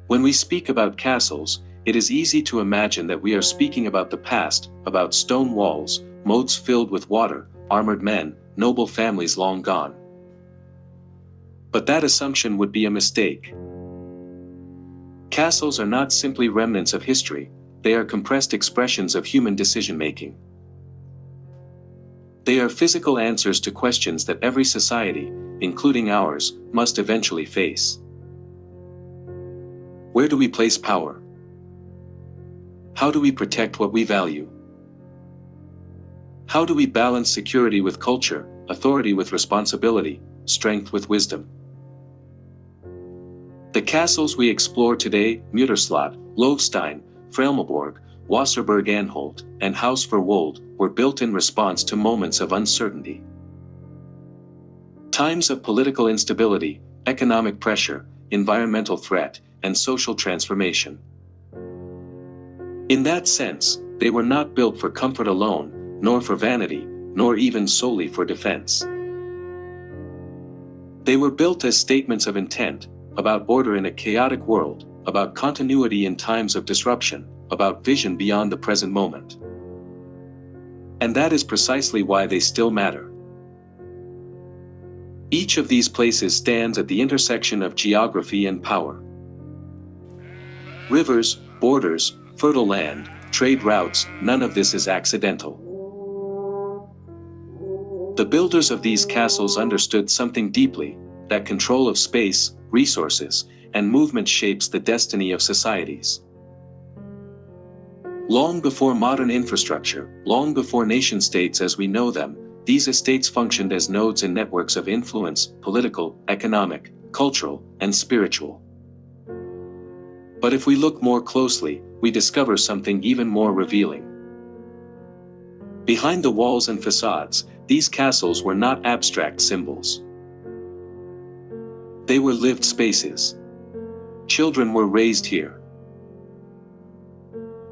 When we speak about castles, it is easy to imagine that we are speaking about the past, about stone walls, moats filled with water, armored men, noble families long gone. But that assumption would be a mistake. Castles are not simply remnants of history, they are compressed expressions of human decision-making. They are physical answers to questions that every society, including ours, must eventually face. Where do we place power? How do we protect what we value? How do we balance security with culture, authority with responsibility, strength with wisdom? The castles we explore today, Muiderslot, Loevestein, Fraeylemaborg, Wasserburg Anholt, and Huis Verwolde, were built in response to moments of uncertainty. Times of political instability, economic pressure, environmental threat, and social transformation. In that sense, they were not built for comfort alone, nor for vanity, nor even solely for defense. They were built as statements of intent, about order in a chaotic world, about continuity in times of disruption, about vision beyond the present moment. And that is precisely why they still matter. Each of these places stands at the intersection of geography and power. Rivers, borders, fertile land, trade routes, none of this is accidental. The builders of these castles understood something deeply, that control of space, resources, and movement shapes the destiny of societies. Long before modern infrastructure, long before nation-states as we know them, these estates functioned as nodes in networks of influence, political, economic, cultural, and spiritual. But if we look more closely, we discover something even more revealing. Behind the walls and facades, these castles were not abstract symbols. They were lived spaces. Children were raised here.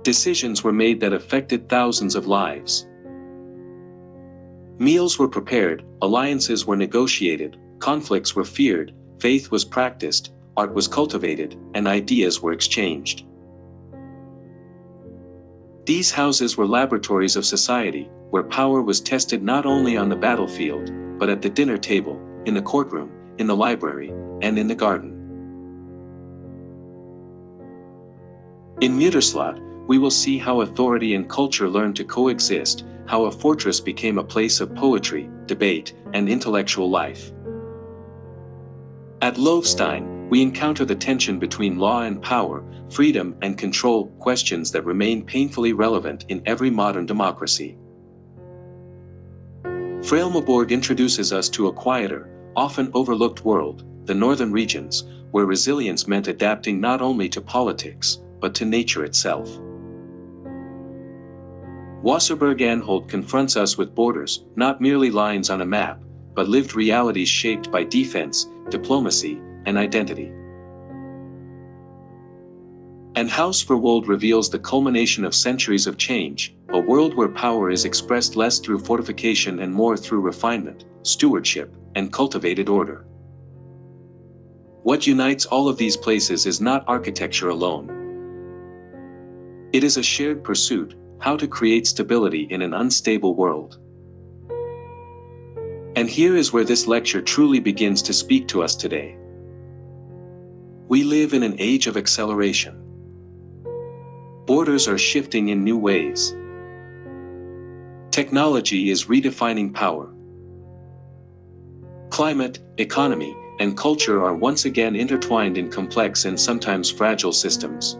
Decisions were made that affected thousands of lives. Meals were prepared, alliances were negotiated, conflicts were feared, faith was practiced, art was cultivated, and ideas were exchanged. These houses were laboratories of society, where power was tested not only on the battlefield, but at the dinner table, in the courtroom, in the library, and in the garden. In Muiderslot, we will see how authority and culture learned to coexist, how a fortress became a place of poetry, debate, and intellectual life. At Loevestein, we encounter the tension between law and power, freedom and control, questions that remain painfully relevant in every modern democracy. Fraeylemaborg introduces us to a quieter, often overlooked world, the northern regions, where resilience meant adapting not only to politics, but to nature itself. Wasserburg Anholt confronts us with borders, not merely lines on a map, but lived realities shaped by defense, diplomacy, and identity. And Huis Verwolde reveals the culmination of centuries of change, a world where power is expressed less through fortification and more through refinement, stewardship, and cultivated order. What unites all of these places is not architecture alone. It is a shared pursuit, how to create stability in an unstable world. And here is where this lecture truly begins to speak to us today. We live in an age of acceleration. Borders are shifting in new ways. Technology is redefining power. Climate, economy, and culture are once again intertwined in complex and sometimes fragile systems.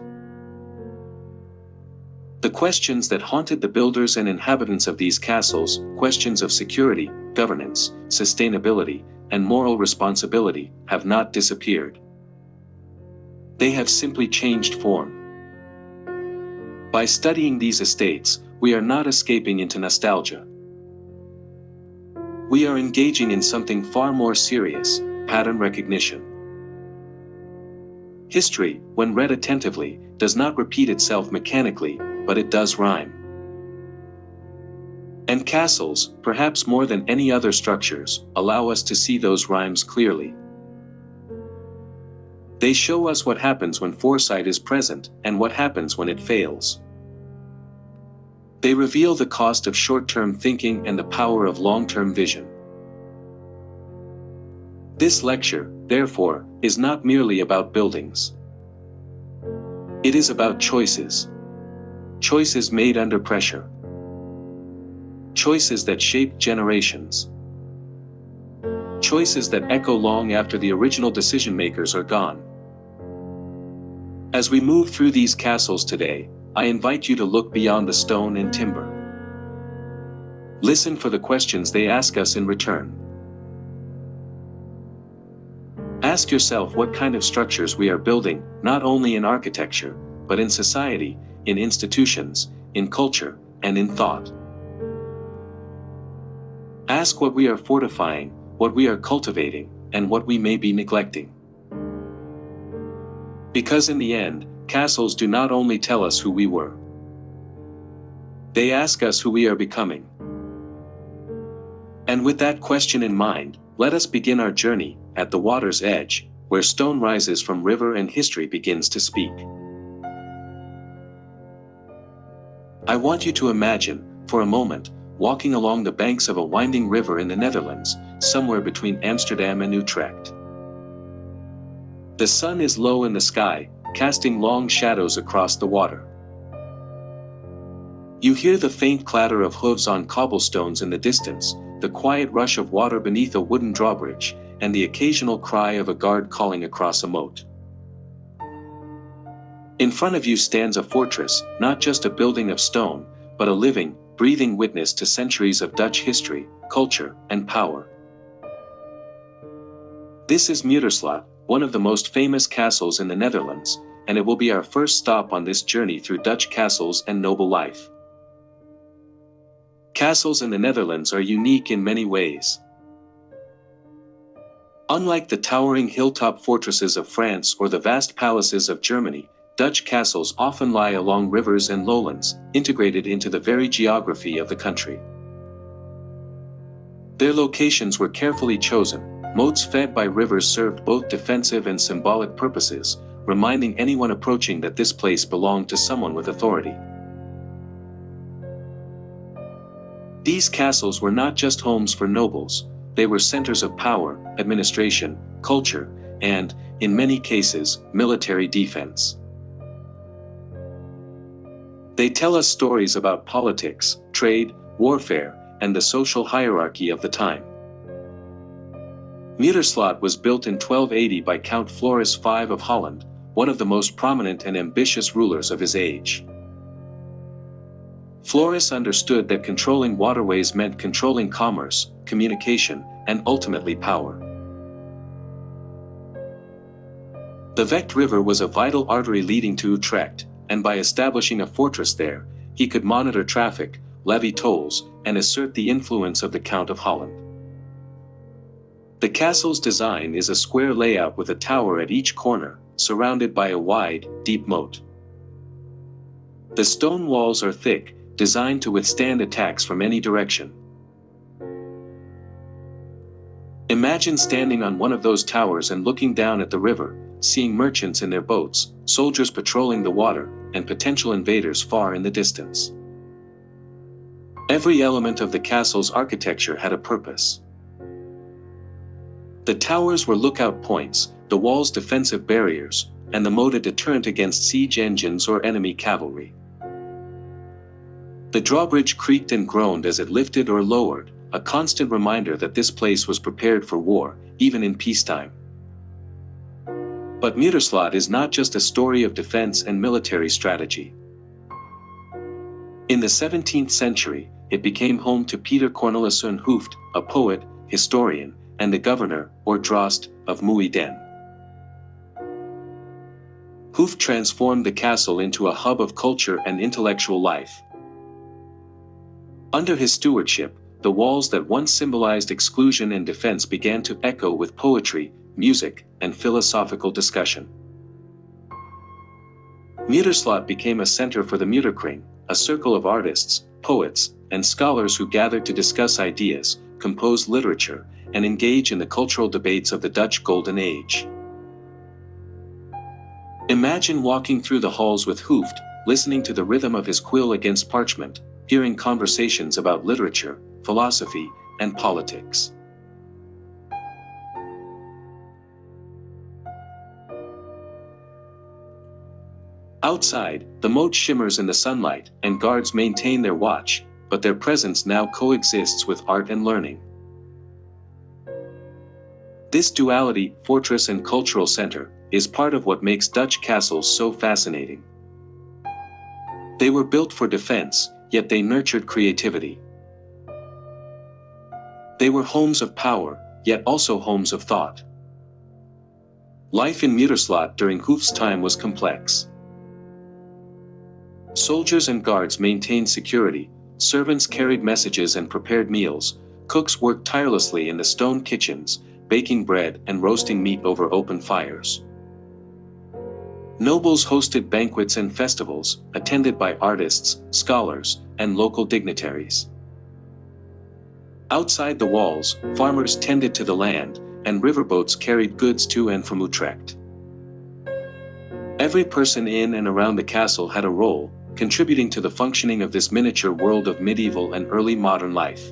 The questions that haunted the builders and inhabitants of these castles, questions of security, governance, sustainability, and moral responsibility, have not disappeared. They have simply changed form. By studying these estates, we are not escaping into nostalgia. We are engaging in something far more serious, pattern recognition. History, when read attentively, does not repeat itself mechanically, but it does rhyme. And castles, perhaps more than any other structures, allow us to see those rhymes clearly. They show us what happens when foresight is present and what happens when it fails. They reveal the cost of short-term thinking and the power of long-term vision. This lecture, therefore, is not merely about buildings. It is about choices. Choices made under pressure. Choices that shape generations. Choices that echo long after the original decision-makers are gone. As we move through these castles today, I invite you to look beyond the stone and timber. Listen for the questions they ask us in return. Ask yourself what kind of structures we are building, not only in architecture, but in society, in institutions, in culture, and in thought. Ask what we are fortifying, what we are cultivating, and what we may be neglecting. Because in the end, castles do not only tell us who we were. They ask us who we are becoming. And with that question in mind, let us begin our journey at the water's edge, where stone rises from river and history begins to speak. I want you to imagine, for a moment, walking along the banks of a winding river in the Netherlands, somewhere between Amsterdam and Utrecht. The sun is low in the sky, casting long shadows across the water. You hear the faint clatter of hooves on cobblestones in the distance, the quiet rush of water beneath a wooden drawbridge, and the occasional cry of a guard calling across a moat. In front of you stands a fortress, not just a building of stone, but a living, breathing witness to centuries of Dutch history, culture, and power. This is Muiderslot, one of the most famous castles in the Netherlands, and it will be our first stop on this journey through Dutch castles and noble life. Castles in the Netherlands are unique in many ways. Unlike the towering hilltop fortresses of France or the vast palaces of Germany, Dutch castles often lie along rivers and lowlands, integrated into the very geography of the country. Their locations were carefully chosen. Moats fed by rivers served both defensive and symbolic purposes, reminding anyone approaching that this place belonged to someone with authority. These castles were not just homes for nobles, they were centers of power, administration, culture, and, in many cases, military defense. They tell us stories about politics, trade, warfare, and the social hierarchy of the time. Muiderslot was built in 1280 by Count Floris V of Holland, one of the most prominent and ambitious rulers of his age. Floris understood that controlling waterways meant controlling commerce, communication, and ultimately power. The Vecht River was a vital artery leading to Utrecht, and by establishing a fortress there, he could monitor traffic, levy tolls, and assert the influence of the Count of Holland. The castle's design is a square layout with a tower at each corner, surrounded by a wide, deep moat. The stone walls are thick, designed to withstand attacks from any direction. Imagine standing on one of those towers and looking down at the river, seeing merchants in their boats, soldiers patrolling the water, and potential invaders far in the distance. Every element of the castle's architecture had a purpose. The towers were lookout points, the walls defensive barriers, and the moat a deterrent against siege engines or enemy cavalry. The drawbridge creaked and groaned as it lifted or lowered, a constant reminder that this place was prepared for war, even in peacetime. But Muiderslot is not just a story of defense and military strategy. In the 17th century, it became home to Peter Cornelis Hooft, a poet, historian, and the governor, or drost, of Muiden. Hooft transformed the castle into a hub of culture and intellectual life. Under his stewardship, the walls that once symbolized exclusion and defense began to echo with poetry, music, and philosophical discussion. Muiderslot became a center for the Muiderkring, a circle of artists, poets, and scholars who gathered to discuss ideas, compose literature, and engage in the cultural debates of the Dutch Golden Age. Imagine walking through the halls with Hooft, listening to the rhythm of his quill against parchment, hearing conversations about literature, philosophy, and politics. Outside, the moat shimmers in the sunlight, and guards maintain their watch, but their presence now coexists with art and learning. This duality, fortress and cultural center, is part of what makes Dutch castles so fascinating. They were built for defense, yet they nurtured creativity. They were homes of power, yet also homes of thought. Life in Muiderslot during Hoof's time was complex. Soldiers and guards maintained security, servants carried messages and prepared meals, cooks worked tirelessly in the stone kitchens, baking bread and roasting meat over open fires. Nobles hosted banquets and festivals, attended by artists, scholars, and local dignitaries. Outside the walls, farmers tended to the land, and riverboats carried goods to and from Utrecht. Every person in and around the castle had a role, contributing to the functioning of this miniature world of medieval and early modern life.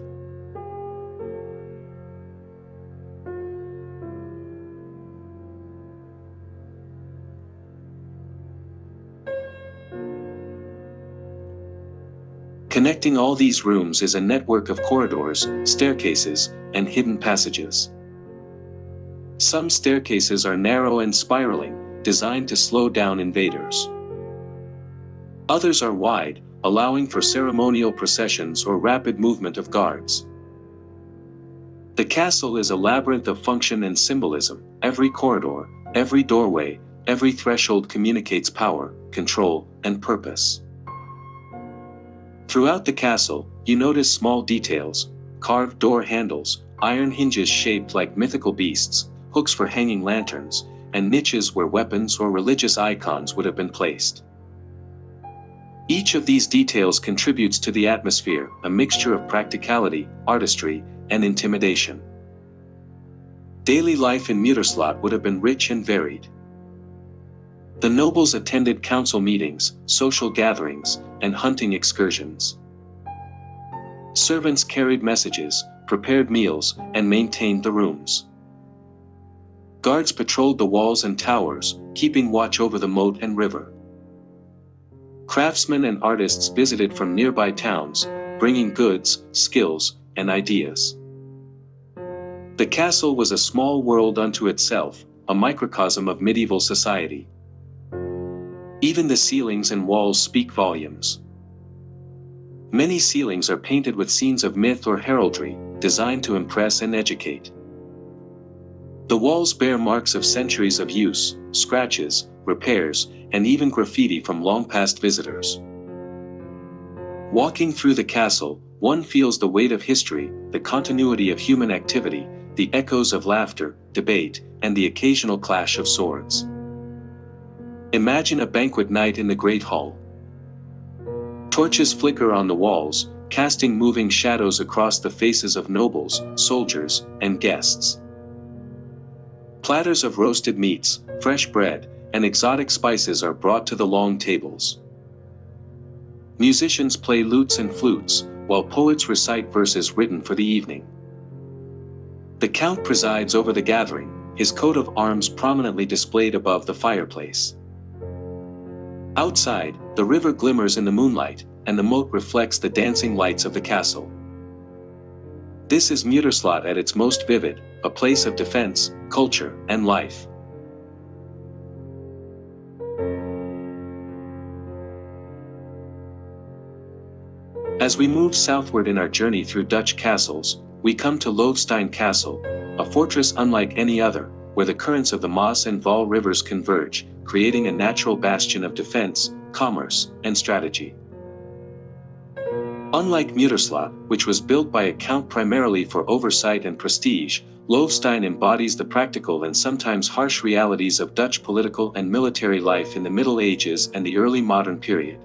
Connecting all these rooms is a network of corridors, staircases, and hidden passages. Some staircases are narrow and spiraling, designed to slow down invaders. Others are wide, allowing for ceremonial processions or rapid movement of guards. The castle is a labyrinth of function and symbolism. Every corridor, every doorway, every threshold communicates power, control, and purpose. Throughout the castle, you notice small details: carved door handles, iron hinges shaped like mythical beasts, hooks for hanging lanterns, and niches where weapons or religious icons would have been placed. Each of these details contributes to the atmosphere, a mixture of practicality, artistry, and intimidation. Daily life in Muiderslot would have been rich and varied. The nobles attended council meetings, social gatherings, and hunting excursions. Servants carried messages, prepared meals, and maintained the rooms. Guards patrolled the walls and towers, keeping watch over the moat and river. Craftsmen and artists visited from nearby towns, bringing goods, skills, and ideas. The castle was a small world unto itself, a microcosm of medieval society. Even the ceilings and walls speak volumes. Many ceilings are painted with scenes of myth or heraldry, designed to impress and educate. The walls bear marks of centuries of use, scratches, repairs, and even graffiti from long-past visitors. Walking through the castle, one feels the weight of history, the continuity of human activity, the echoes of laughter, debate, and the occasional clash of swords. Imagine a banquet night in the Great Hall. Torches flicker on the walls, casting moving shadows across the faces of nobles, soldiers, and guests. Platters of roasted meats, fresh bread, and exotic spices are brought to the long tables. Musicians play lutes and flutes, while poets recite verses written for the evening. The Count presides over the gathering, his coat of arms prominently displayed above the fireplace. Outside, the river glimmers in the moonlight, and the moat reflects the dancing lights of the castle. This is Muiderslot at its most vivid, a place of defense, culture, and life. As we move southward in our journey through Dutch castles, we come to Loevestein Castle, a fortress unlike any other, where the currents of the Maas and Waal rivers converge, creating a natural bastion of defense, commerce, and strategy. Unlike Muiderslot, which was built by a count primarily for oversight and prestige, Loevestein embodies the practical and sometimes harsh realities of Dutch political and military life in the Middle Ages and the early modern period.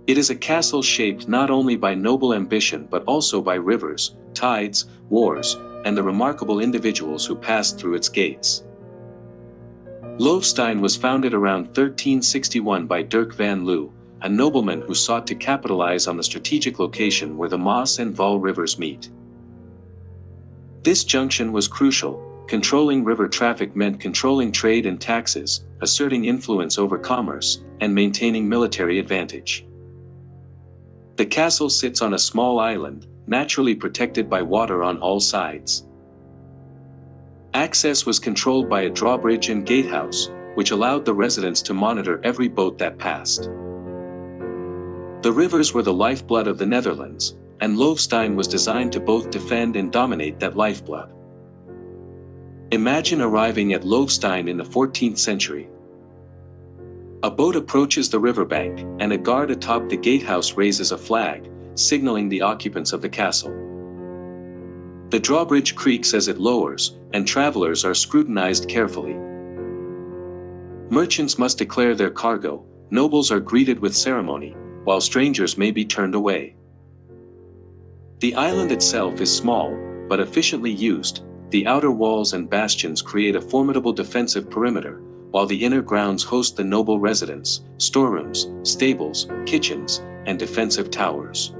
It is a castle shaped not only by noble ambition but also by rivers, tides, wars, and the remarkable individuals who passed through its gates. Loevestein was founded around 1361 by Dirk van Loo, a nobleman who sought to capitalize on the strategic location where the Maas and Waal rivers meet. This junction was crucial. Controlling river traffic meant controlling trade and taxes, asserting influence over commerce, and maintaining military advantage. The castle sits on a small island, naturally protected by water on all sides. Access was controlled by a drawbridge and gatehouse, which allowed the residents to monitor every boat that passed. The rivers were the lifeblood of the Netherlands, and Loevestein was designed to both defend and dominate that lifeblood. Imagine arriving at Loevestein in the 14th century. A boat approaches the riverbank, and a guard atop the gatehouse raises a flag, signaling the occupants of the castle. The drawbridge creaks as it lowers, and travelers are scrutinized carefully. Merchants must declare their cargo, nobles are greeted with ceremony, while strangers may be turned away. The island itself is small, but efficiently used. The outer walls and bastions create a formidable defensive perimeter, while the inner grounds host the noble residence, storerooms, stables, kitchens, and defensive towers.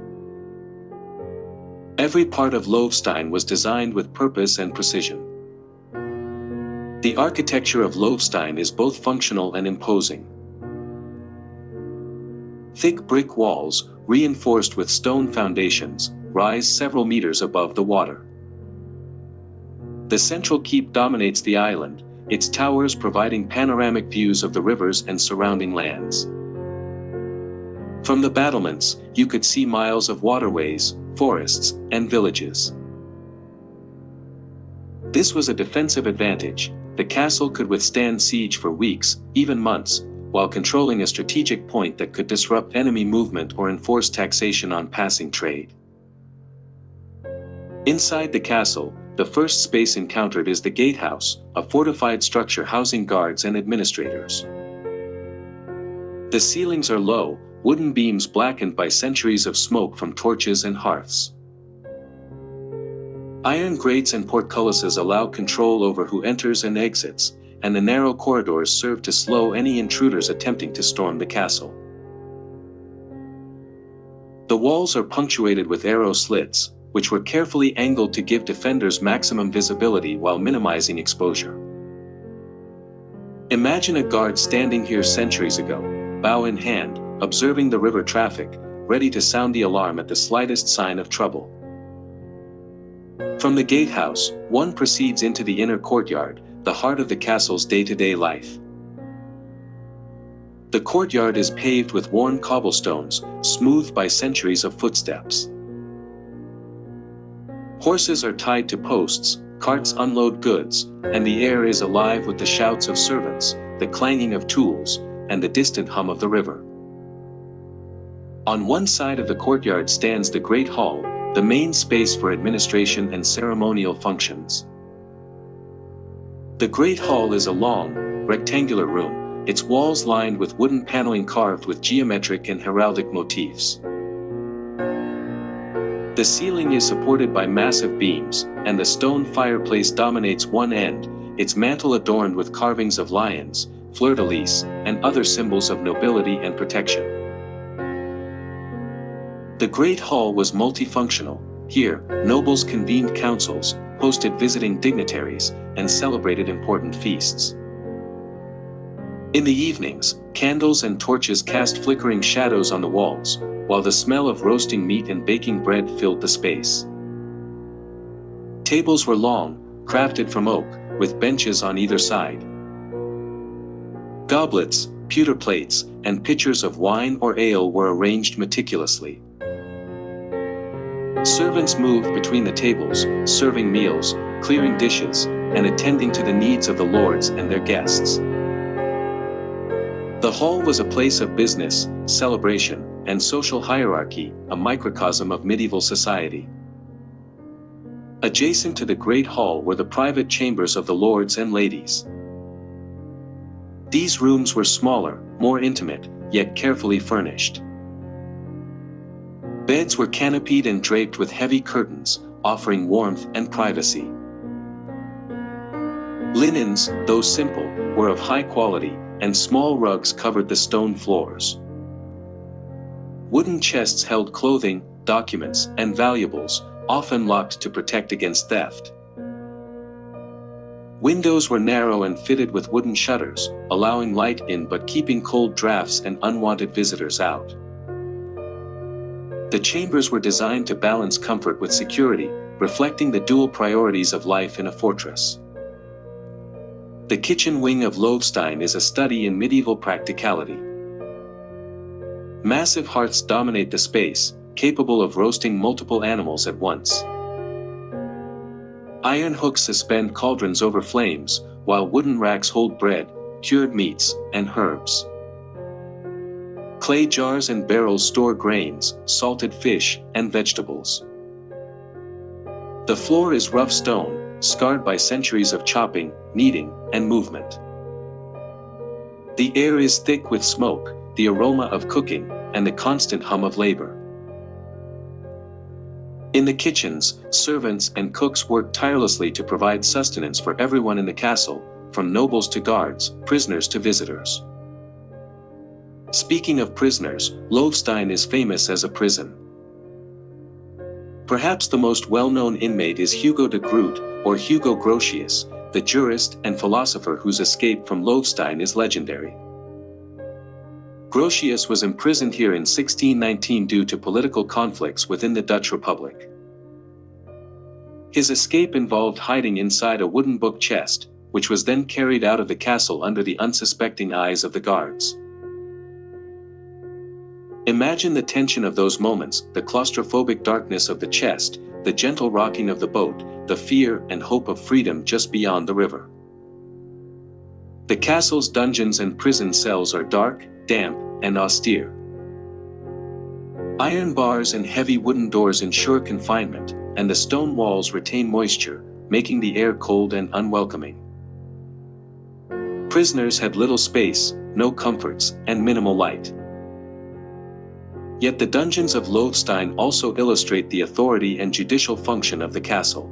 Every part of Loevestein was designed with purpose and precision. The architecture of Loevestein is both functional and imposing. Thick brick walls, reinforced with stone foundations, rise several meters above the water. The central keep dominates the island, its towers providing panoramic views of the rivers and surrounding lands. From the battlements, you could see miles of waterways, forests, and villages. This was a defensive advantage. The castle could withstand siege for weeks, even months, while controlling a strategic point that could disrupt enemy movement or enforce taxation on passing trade. Inside the castle, the first space encountered is the gatehouse, a fortified structure housing guards and administrators. The ceilings are low, wooden beams blackened by centuries of smoke from torches and hearths. Iron grates and portcullises allow control over who enters and exits, and the narrow corridors serve to slow any intruders attempting to storm the castle. The walls are punctuated with arrow slits, which were carefully angled to give defenders maximum visibility while minimizing exposure. Imagine a guard standing here centuries ago, bow in hand, observing the river traffic, ready to sound the alarm at the slightest sign of trouble. From the gatehouse, one proceeds into the inner courtyard, the heart of the castle's day-to-day life. The courtyard is paved with worn cobblestones, smoothed by centuries of footsteps. Horses are tied to posts, carts unload goods, and the air is alive with the shouts of servants, the clanging of tools, and the distant hum of the river. On one side of the courtyard stands the Great Hall, the main space for administration and ceremonial functions. The Great Hall is a long, rectangular room, its walls lined with wooden paneling carved with geometric and heraldic motifs. The ceiling is supported by massive beams, and the stone fireplace dominates one end, its mantel adorned with carvings of lions, fleur-de-lis, and other symbols of nobility and protection. The Great Hall was multifunctional. Here, nobles convened councils, hosted visiting dignitaries, and celebrated important feasts. In the evenings, candles and torches cast flickering shadows on the walls, while the smell of roasting meat and baking bread filled the space. Tables were long, crafted from oak, with benches on either side. Goblets, pewter plates, and pitchers of wine or ale were arranged meticulously. Servants moved between the tables, serving meals, clearing dishes, and attending to the needs of the lords and their guests. The hall was a place of business, celebration, and social hierarchy, a microcosm of medieval society. Adjacent to the Great Hall were the private chambers of the lords and ladies. These rooms were smaller, more intimate, yet carefully furnished. Beds were canopied and draped with heavy curtains, offering warmth and privacy. Linens, though simple, were of high quality, and small rugs covered the stone floors. Wooden chests held clothing, documents, and valuables, often locked to protect against theft. Windows were narrow and fitted with wooden shutters, allowing light in but keeping cold drafts and unwanted visitors out. The chambers were designed to balance comfort with security, reflecting the dual priorities of life in a fortress. The kitchen wing of Loevestein is a study in medieval practicality. Massive hearths dominate the space, capable of roasting multiple animals at once. Iron hooks suspend cauldrons over flames, while wooden racks hold bread, cured meats, and herbs. Clay jars and barrels store grains, salted fish, and vegetables. The floor is rough stone, scarred by centuries of chopping, kneading, and movement. The air is thick with smoke, the aroma of cooking, and the constant hum of labor. In the kitchens, servants and cooks worked tirelessly to provide sustenance for everyone in the castle, from nobles to guards, prisoners to visitors. Speaking of prisoners, Loevestein is famous as a prison. Perhaps the most well-known inmate is Hugo de Groot, or Hugo Grotius, the jurist and philosopher whose escape from Loevestein is legendary. Grotius was imprisoned here in 1619 due to political conflicts within the Dutch Republic. His escape involved hiding inside a wooden book chest, which was then carried out of the castle under the unsuspecting eyes of the guards. Imagine the tension of those moments, the claustrophobic darkness of the chest, the gentle rocking of the boat, the fear and hope of freedom just beyond the river. The castle's dungeons and prison cells are dark, damp, and austere. Iron bars and heavy wooden doors ensure confinement, and the stone walls retain moisture, making the air cold and unwelcoming. Prisoners had little space, no comforts, and minimal light. Yet the dungeons of Loevestein also illustrate the authority and judicial function of the castle.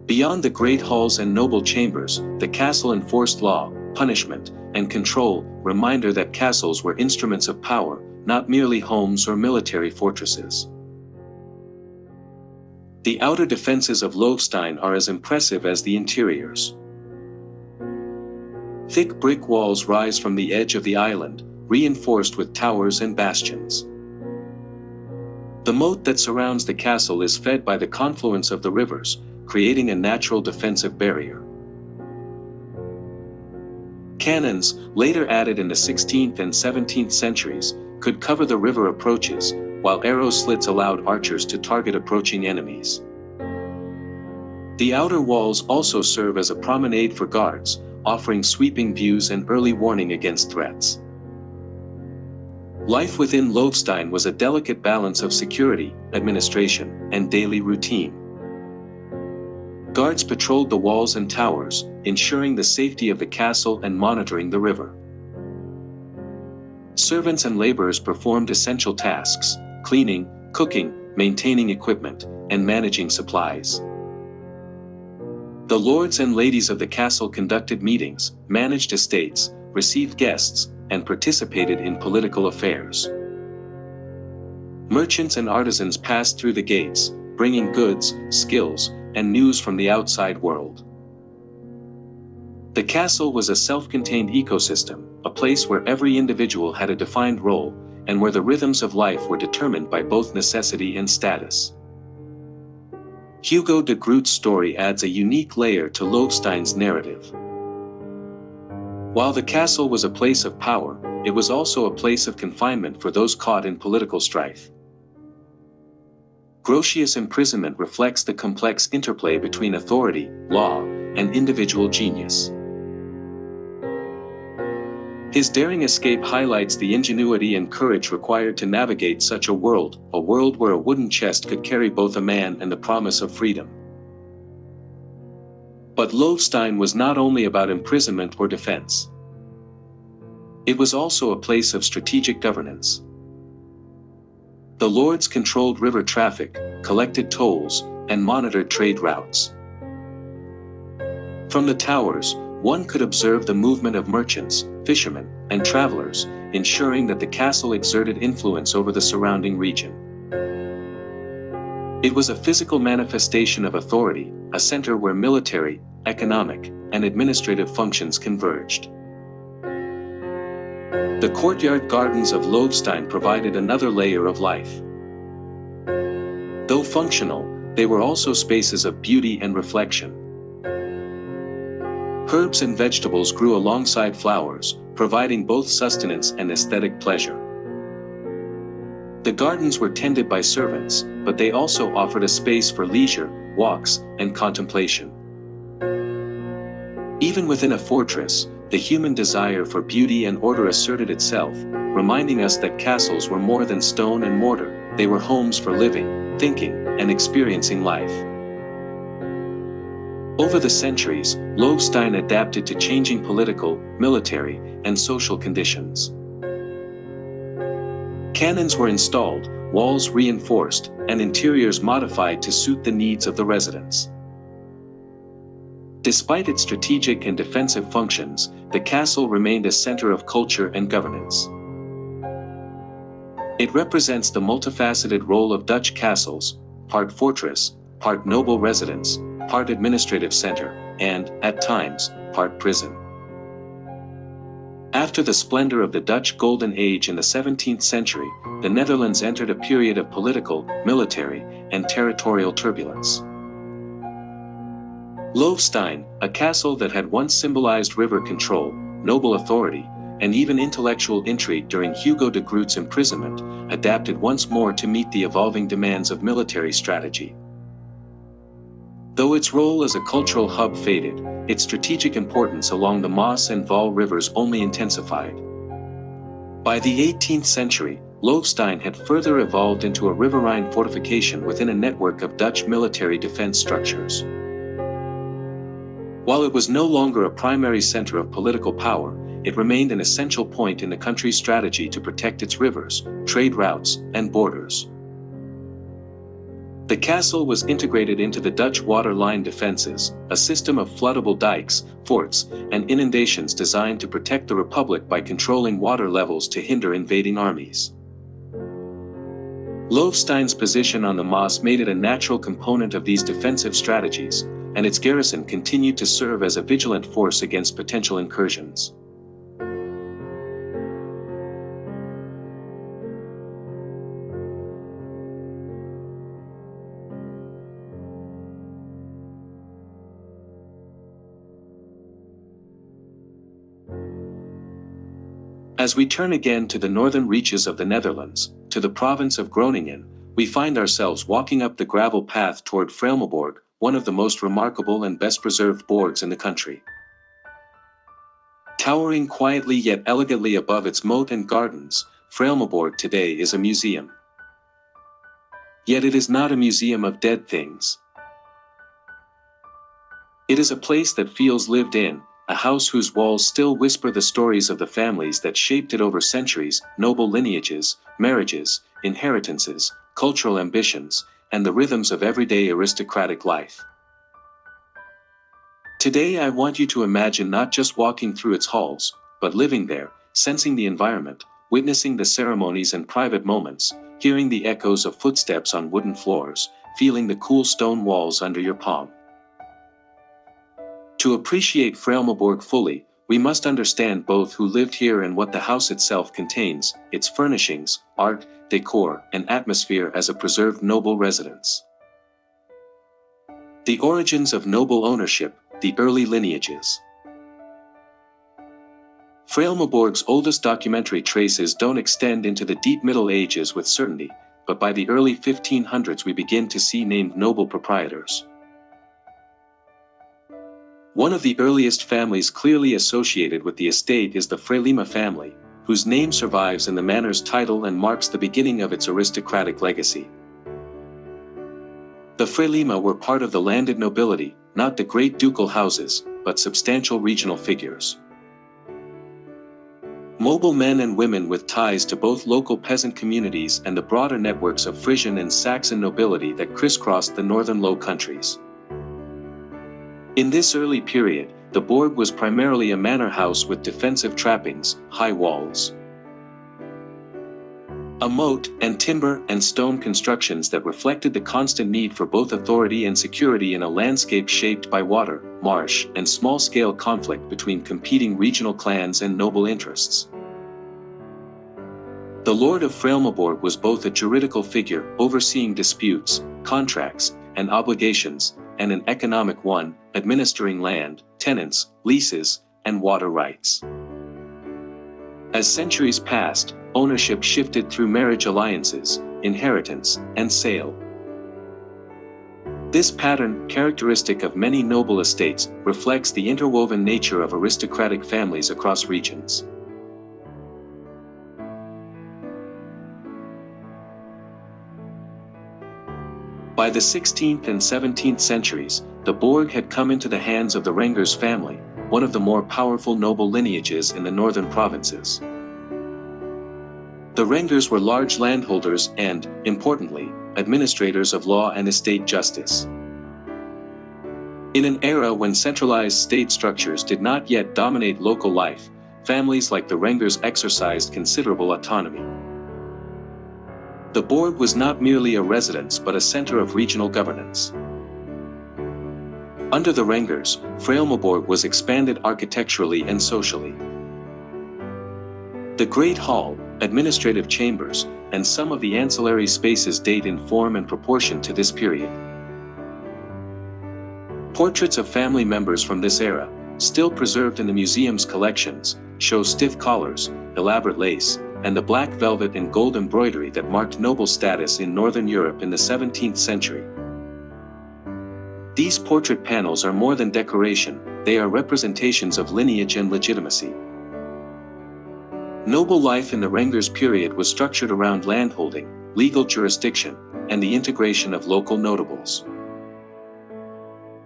Beyond the great halls and noble chambers, the castle enforced law, punishment, and control, reminder that castles were instruments of power, not merely homes or military fortresses. The outer defenses of Loevestein are as impressive as the interiors. Thick brick walls rise from the edge of the island, reinforced with towers and bastions. The moat that surrounds the castle is fed by the confluence of the rivers, creating a natural defensive barrier. Cannons, later added in the 16th and 17th centuries, could cover the river approaches, while arrow slits allowed archers to target approaching enemies. The outer walls also serve as a promenade for guards, offering sweeping views and early warning against threats. Life within Loevestein was a delicate balance of security, administration, and daily routine. Guards patrolled the walls and towers, ensuring the safety of the castle and monitoring the river. Servants and laborers performed essential tasks: cleaning, cooking, maintaining equipment, and managing supplies. The lords and ladies of the castle conducted meetings, managed estates, received guests, and participated in political affairs. Merchants and artisans passed through the gates, bringing goods, skills, and news from the outside world. The castle was a self-contained ecosystem, a place where every individual had a defined role, and where the rhythms of life were determined by both necessity and status. Hugo de Groot's story adds a unique layer to Loevestein's narrative. While the castle was a place of power, it was also a place of confinement for those caught in political strife. Grotius' imprisonment reflects the complex interplay between authority, law, and individual genius. His daring escape highlights the ingenuity and courage required to navigate such a world where a wooden chest could carry both a man and the promise of freedom. But Loevestein was not only about imprisonment or defense. It was also a place of strategic governance. The lords controlled river traffic, collected tolls, and monitored trade routes. From the towers, One could observe the movement of merchants, fishermen, and travelers, ensuring that the castle exerted influence over the surrounding region. It was a physical manifestation of authority, a center where military, economic, and administrative functions converged. The courtyard gardens of Loevestein provided another layer of life. Though functional, they were also spaces of beauty and reflection. Herbs and vegetables grew alongside flowers, providing both sustenance and aesthetic pleasure. The gardens were tended by servants, but they also offered a space for leisure, walks, and contemplation. Even within a fortress, the human desire for beauty and order asserted itself, reminding us that castles were more than stone and mortar, they were homes for living, thinking, and experiencing life. Over the centuries, Loevestein adapted to changing political, military, and social conditions. Cannons were installed, walls reinforced, and interiors modified to suit the needs of the residents. Despite its strategic and defensive functions, the castle remained a center of culture and governance. It represents the multifaceted role of Dutch castles, part fortress, part noble residence, part administrative center, and, at times, part prison. After the splendor of the Dutch Golden Age in the 17th century, the Netherlands entered a period of political, military, and territorial turbulence. Loevestein, a castle that had once symbolized river control, noble authority, and even intellectual intrigue during Hugo de Groot's imprisonment, adapted once more to meet the evolving demands of military strategy. Though its role as a cultural hub faded, its strategic importance along the Maas and Waal rivers only intensified. By the 18th century, Loevestein had further evolved into a riverine fortification within a network of Dutch military defense structures. While it was no longer a primary center of political power, it remained an essential point in the country's strategy to protect its rivers, trade routes, and borders. The castle was integrated into the Dutch water line defenses, a system of floodable dikes, forts, and inundations designed to protect the Republic by controlling water levels to hinder invading armies. Loevestein's position on the Maas made it a natural component of these defensive strategies, and its garrison continued to serve as a vigilant force against potential incursions. As we turn again to the northern reaches of the Netherlands, to the province of Groningen, we find ourselves walking up the gravel path toward Fraeylemaborg, one of the most remarkable and best-preserved borgs in the country. Towering quietly yet elegantly above its moat and gardens, Fraeylemaborg today is a museum. Yet it is not a museum of dead things. It is a place that feels lived in, a house whose walls still whisper the stories of the families that shaped it over centuries, noble lineages, marriages, inheritances, cultural ambitions, and the rhythms of everyday aristocratic life. Today I want you to imagine not just walking through its halls, but living there, sensing the environment, witnessing the ceremonies and private moments, hearing the echoes of footsteps on wooden floors, feeling the cool stone walls under your palm. To appreciate Fraeylemaborg fully, we must understand both who lived here and what the house itself contains, its furnishings, art, decor, and atmosphere as a preserved noble residence. The origins of noble ownership, the early lineages. Fraeylemaborg's oldest documentary traces don't extend into the deep Middle Ages with certainty, but by the early 1500s we begin to see named noble proprietors. One of the earliest families clearly associated with the estate is the Fraeylema family, whose name survives in the manor's title and marks the beginning of its aristocratic legacy. The Fraeylema were part of the landed nobility, not the great ducal houses, but substantial regional figures. Mobile men and women with ties to both local peasant communities and the broader networks of Frisian and Saxon nobility that crisscrossed the northern Low Countries. In this early period, the Borg was primarily a manor house with defensive trappings, high walls, a moat, and timber and stone constructions that reflected the constant need for both authority and security in a landscape shaped by water, marsh, and small-scale conflict between competing regional clans and noble interests. The Lord of Fraeylemaborg was both a juridical figure, overseeing disputes, contracts, and obligations, and an economic one, administering land, tenants, leases, and water rights. As centuries passed, ownership shifted through marriage alliances, inheritance, and sale. This pattern, characteristic of many noble estates, reflects the interwoven nature of aristocratic families across regions. By the 16th and 17th centuries, the Borg had come into the hands of the Rengers family, one of the more powerful noble lineages in the northern provinces. The Rengers were large landholders and, importantly, administrators of law and estate justice. In an era when centralized state structures did not yet dominate local life, families like the Rengers exercised considerable autonomy. The Borg was not merely a residence but a center of regional governance. Under the Rengers, Fraeylemaborg was expanded architecturally and socially. The Great Hall, administrative chambers, and some of the ancillary spaces date in form and proportion to this period. Portraits of family members from this era, still preserved in the museum's collections, show stiff collars, elaborate lace, and the black velvet and gold embroidery that marked noble status in Northern Europe in the 17th century. These portrait panels are more than decoration, they are representations of lineage and legitimacy. Noble life in the Rengers period was structured around landholding, legal jurisdiction, and the integration of local notables.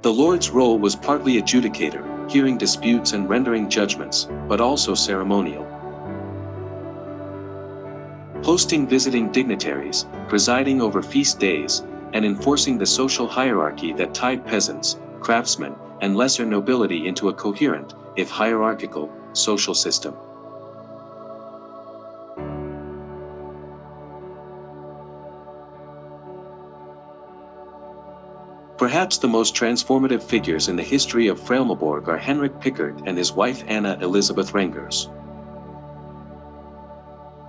The lord's role was partly adjudicator, hearing disputes and rendering judgments, but also ceremonial. Hosting visiting dignitaries, presiding over feast days, and enforcing the social hierarchy that tied peasants, craftsmen, and lesser nobility into a coherent, if hierarchical, social system. Perhaps the most transformative figures in the history of Fraeylemaborg are Henrik Pickert and his wife Anna Elizabeth Rengers.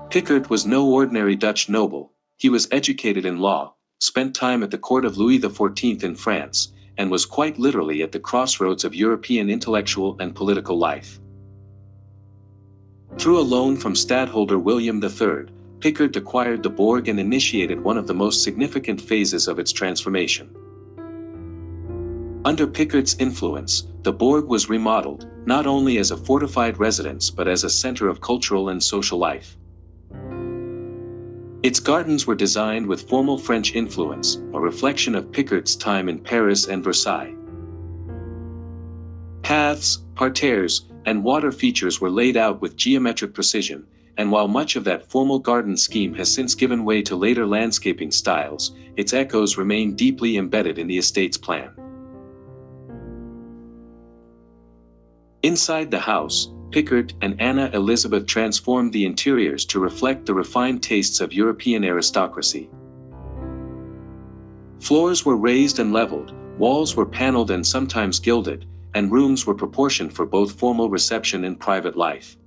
Pickert was no ordinary Dutch noble. He was educated in law, spent time at the court of Louis XIV in France, and was quite literally at the crossroads of European intellectual and political life. Through a loan from stadtholder William III, Pickert acquired the Borg and initiated one of the most significant phases of its transformation. Under Pickert's influence, the Borg was remodeled, not only as a fortified residence but as a center of cultural and social life. Its gardens were designed with formal French influence, a reflection of Pickert's time in Paris and Versailles. Paths, parterres, and water features were laid out with geometric precision, and while much of that formal garden scheme has since given way to later landscaping styles, its echoes remain deeply embedded in the estate's plan. Inside the house, Pickert and Anna Elizabeth transformed the interiors to reflect the refined tastes of European aristocracy. Floors were raised and leveled, walls were paneled and sometimes gilded, and rooms were proportioned for both formal reception and private life.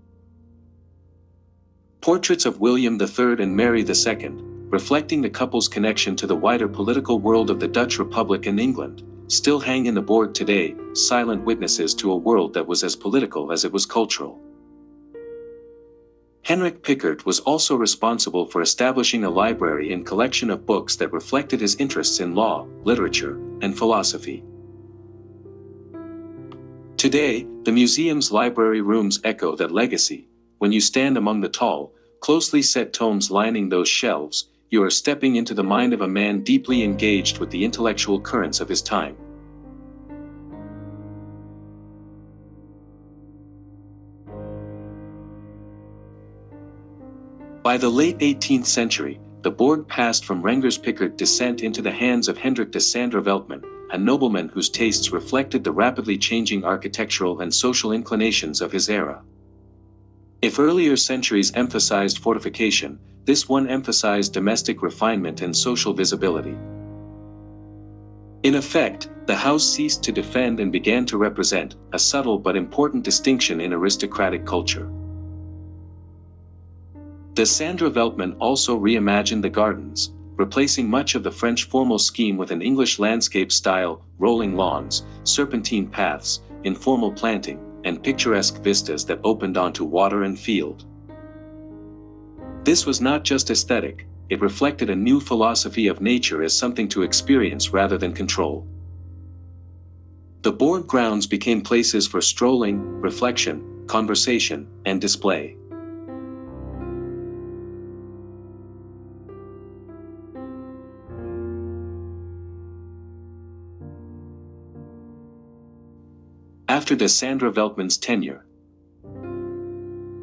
Portraits of William III and Mary II, reflecting the couple's connection to the wider political world of the Dutch Republic and England, still hang in the Borg today, silent witnesses to a world that was as political as it was cultural. Henrik Pickert was also responsible for establishing a library and collection of books that reflected his interests in law, literature, and philosophy. Today, the museum's library rooms echo that legacy. When you stand among the tall, closely set tomes lining those shelves, you are stepping into the mind of a man deeply engaged with the intellectual currents of his time. By the late 18th century, the Borg passed from Rengers Pickert descent into the hands of Hendrik de Sander Veltman, a nobleman whose tastes reflected the rapidly changing architectural and social inclinations of his era. If earlier centuries emphasized fortification, this one emphasized domestic refinement and social visibility. In effect, the house ceased to defend and began to represent, a subtle but important distinction in aristocratic culture. De Sandra-Veltman also reimagined the gardens, replacing much of the French formal scheme with an English landscape style, rolling lawns, serpentine paths, informal planting, and picturesque vistas that opened onto water and field. This was not just aesthetic, it reflected a new philosophy of nature as something to experience rather than control. The Borg grounds became places for strolling, reflection, conversation, and display. After de Sandra-Veltman's tenure,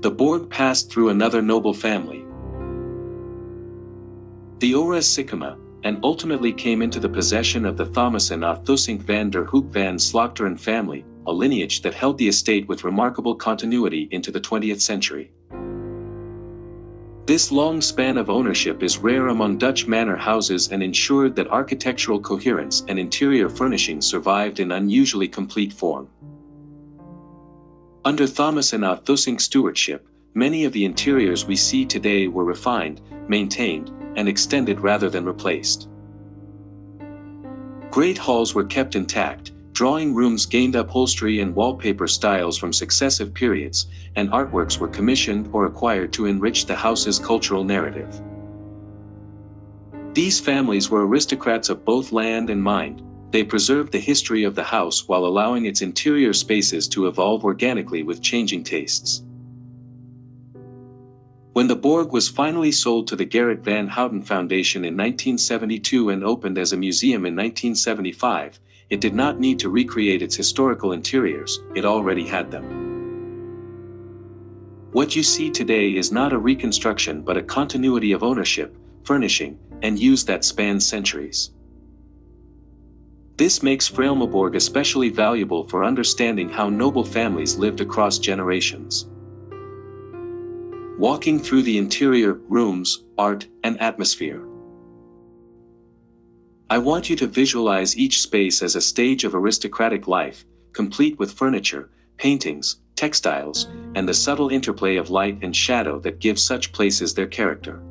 the Borg passed through another noble family, the Ora-Sycama, and ultimately came into the possession of the Thomassen of Thusink van der Hoek van Slochteren family, a lineage that held the estate with remarkable continuity into the 20th century. This long span of ownership is rare among Dutch manor houses and ensured that architectural coherence and interior furnishings survived in unusually complete form. Under Thomassen of Thusink stewardship, many of the interiors we see today were refined, maintained, and extended rather than replaced. Great halls were kept intact, drawing rooms gained upholstery and wallpaper styles from successive periods, and artworks were commissioned or acquired to enrich the house's cultural narrative. These families were aristocrats of both land and mind. They preserved the history of the house while allowing its interior spaces to evolve organically with changing tastes. When the Borg was finally sold to the Gerrit van Houten Foundation in 1972 and opened as a museum in 1975, it did not need to recreate its historical interiors, it already had them. What you see today is not a reconstruction but a continuity of ownership, furnishing, and use that spans centuries. This makes Fraeylemaborg especially valuable for understanding how noble families lived across generations. Walking through the interior, rooms, art, and atmosphere. I want you to visualize each space as a stage of aristocratic life, complete with furniture, paintings, textiles, and the subtle interplay of light and shadow that gives such places their character.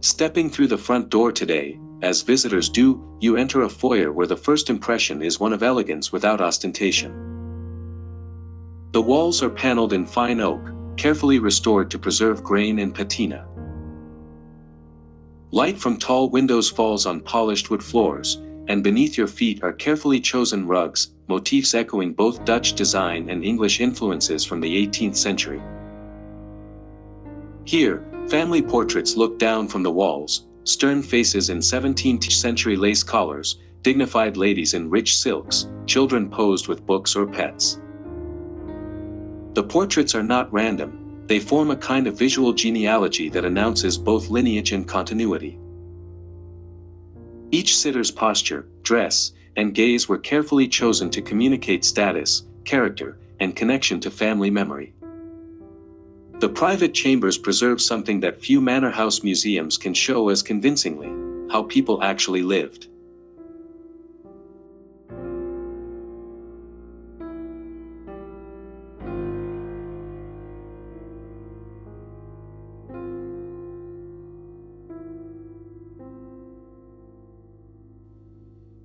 Stepping through the front door today, as visitors do, you enter a foyer where the first impression is one of elegance without ostentation. The walls are paneled in fine oak, carefully restored to preserve grain and patina. Light from tall windows falls on polished wood floors, and beneath your feet are carefully chosen rugs, motifs echoing both Dutch design and English influences from the 18th century. Here, family portraits look down from the walls, stern faces in 17th century lace collars, dignified ladies in rich silks, children posed with books or pets. The portraits are not random, they form a kind of visual genealogy that announces both lineage and continuity. Each sitter's posture, dress, and gaze were carefully chosen to communicate status, character, and connection to family memory. The private chambers preserve something that few manor house museums can show as convincingly: how people actually lived.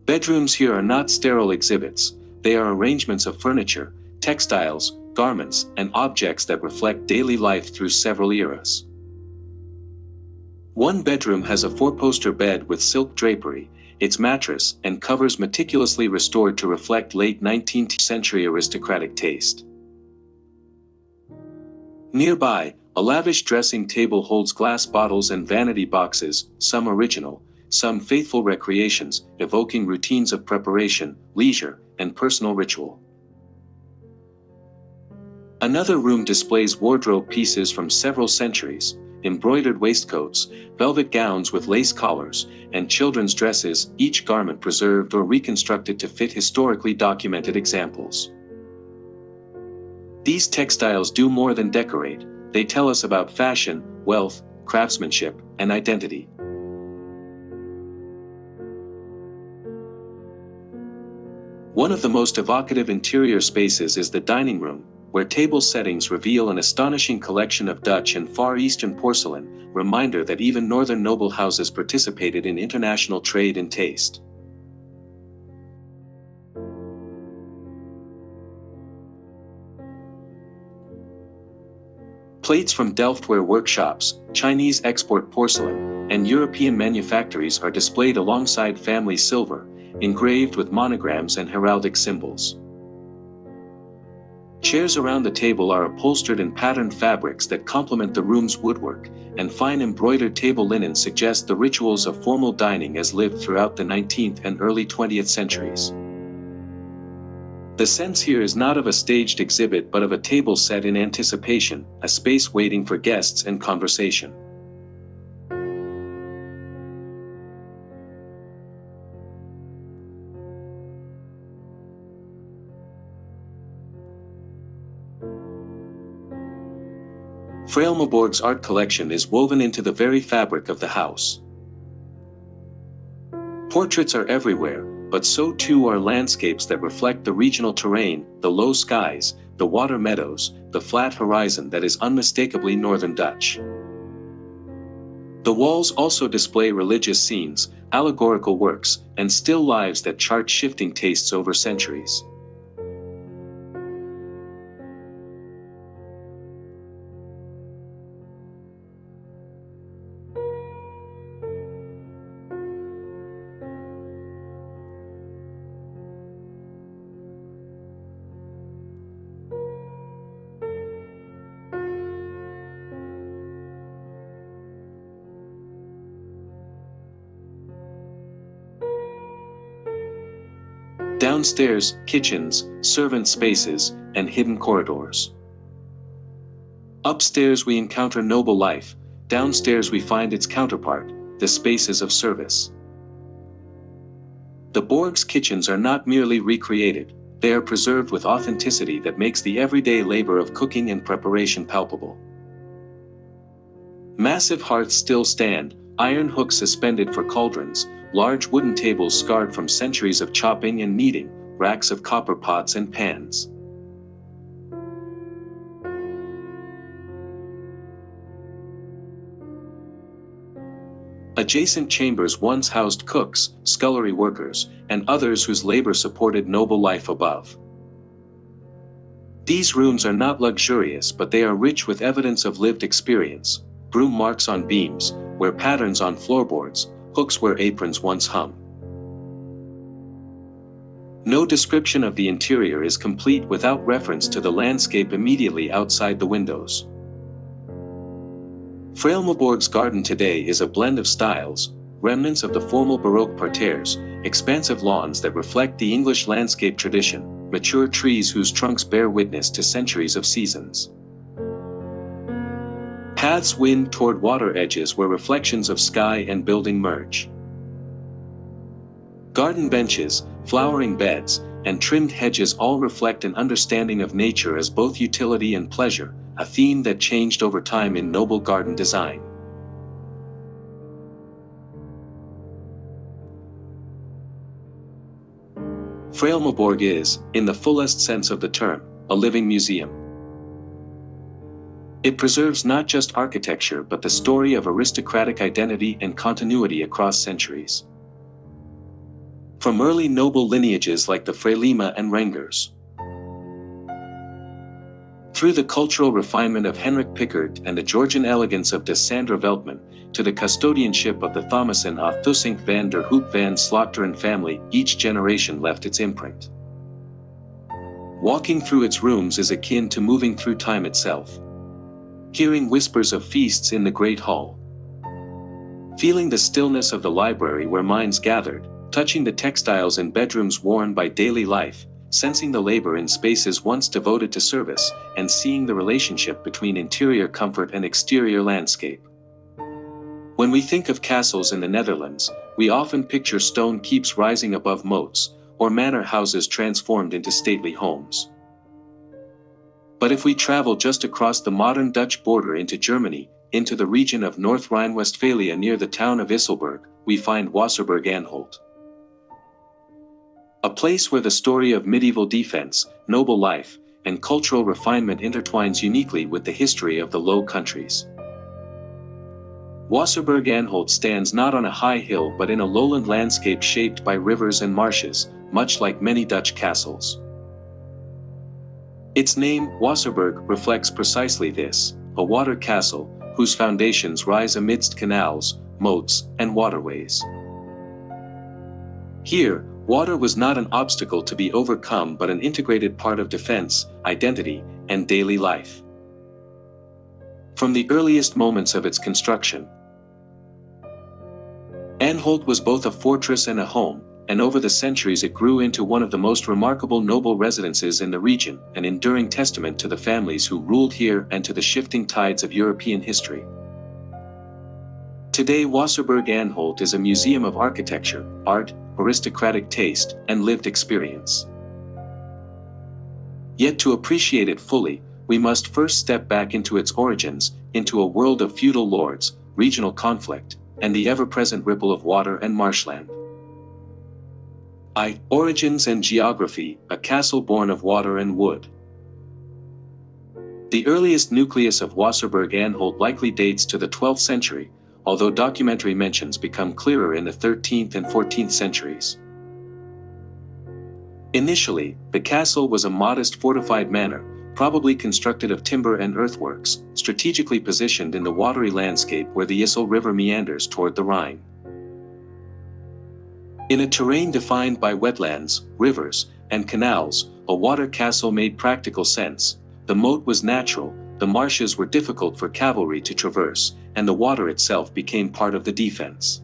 Bedrooms here are not sterile exhibits, they are arrangements of furniture, textiles, garments, and objects that reflect daily life through several eras. One bedroom has a four-poster bed with silk drapery, its mattress and covers meticulously restored to reflect late 19th century aristocratic taste. Nearby, a lavish dressing table holds glass bottles and vanity boxes, some original, some faithful recreations, evoking routines of preparation, leisure, and personal ritual. Another room displays wardrobe pieces from several centuries, embroidered waistcoats, velvet gowns with lace collars, and children's dresses, each garment preserved or reconstructed to fit historically documented examples. These textiles do more than decorate, they tell us about fashion, wealth, craftsmanship, and identity. One of the most evocative interior spaces is the dining room, where table settings reveal an astonishing collection of Dutch and Far Eastern porcelain, reminder that even northern noble houses participated in international trade and taste. Plates from Delftware workshops, Chinese export porcelain, and European manufactories are displayed alongside family silver, engraved with monograms and heraldic symbols. Chairs around the table are upholstered in patterned fabrics that complement the room's woodwork, and fine embroidered table linen suggest the rituals of formal dining as lived throughout the 19th and early 20th centuries. The sense here is not of a staged exhibit but of a table set in anticipation, a space waiting for guests and conversation. Fraeylemaborg's art collection is woven into the very fabric of the house. Portraits are everywhere, but so too are landscapes that reflect the regional terrain, the low skies, the water meadows, the flat horizon that is unmistakably northern Dutch. The walls also display religious scenes, allegorical works, and still lives that chart shifting tastes over centuries. Downstairs, kitchens, servant spaces, and hidden corridors. Upstairs we encounter noble life, downstairs we find its counterpart, the spaces of service. The Borg's kitchens are not merely recreated, they are preserved with authenticity that makes the everyday labor of cooking and preparation palpable. Massive hearths still stand, iron hooks suspended for cauldrons, large wooden tables scarred from centuries of chopping and kneading, racks of copper pots and pans. Adjacent chambers once housed cooks, scullery workers, and others whose labor supported noble life above. These rooms are not luxurious, but they are rich with evidence of lived experience, broom marks on beams, where patterns on floorboards, hooks where aprons once hung. No description of the interior is complete without reference to the landscape immediately outside the windows. Fraeylemaborg's garden today is a blend of styles, remnants of the formal Baroque parterres, expansive lawns that reflect the English landscape tradition, mature trees whose trunks bear witness to centuries of seasons. Paths wind toward water edges where reflections of sky and building merge. Garden benches, flowering beds, and trimmed hedges all reflect an understanding of nature as both utility and pleasure, a theme that changed over time in noble garden design. Fraeylemaborg is, in the fullest sense of the term, a living museum. It preserves not just architecture but the story of aristocratic identity and continuity across centuries. From early noble lineages like the Fraeylema and Rengers, through the cultural refinement of Henrik Pickert and the Georgian elegance of de Sandra Veltman, to the custodianship of the Thomason of Thusink van der Hoop van Slotteren family, each generation left its imprint. Walking through its rooms is akin to moving through time itself. Hearing whispers of feasts in the great hall. Feeling the stillness of the library where minds gathered, touching the textiles in bedrooms worn by daily life, sensing the labor in spaces once devoted to service, and seeing the relationship between interior comfort and exterior landscape. When we think of castles in the Netherlands, we often picture stone keeps rising above moats, or manor houses transformed into stately homes. But if we travel just across the modern Dutch border into Germany, into the region of North Rhine-Westphalia near the town of Isselburg, we find Wasserburg Anholt. A place where the story of medieval defense, noble life, and cultural refinement intertwines uniquely with the history of the Low Countries. Wasserburg Anholt stands not on a high hill but in a lowland landscape shaped by rivers and marshes, much like many Dutch castles. Its name, Wasserburg, reflects precisely this, a water castle, whose foundations rise amidst canals, moats, and waterways. Here, water was not an obstacle to be overcome but an integrated part of defense, identity, and daily life. From the earliest moments of its construction, Anholt was both a fortress and a home, and over the centuries it grew into one of the most remarkable noble residences in the region, an enduring testament to the families who ruled here and to the shifting tides of European history. Today Wasserburg Anholt is a museum of architecture, art, aristocratic taste, and lived experience. Yet to appreciate it fully, we must first step back into its origins, into a world of feudal lords, regional conflict, and the ever-present ripple of water and marshland. Origins and geography, a castle born of water and wood. The earliest nucleus of Wasserburg Anholt likely dates to the 12th century, although documentary mentions become clearer in the 13th and 14th centuries. Initially, the castle was a modest fortified manor, probably constructed of timber and earthworks, strategically positioned in the watery landscape where the Issel River meanders toward the Rhine. In a terrain defined by wetlands, rivers, and canals, a water castle made practical sense. The moat was natural, the marshes were difficult for cavalry to traverse, and the water itself became part of the defense.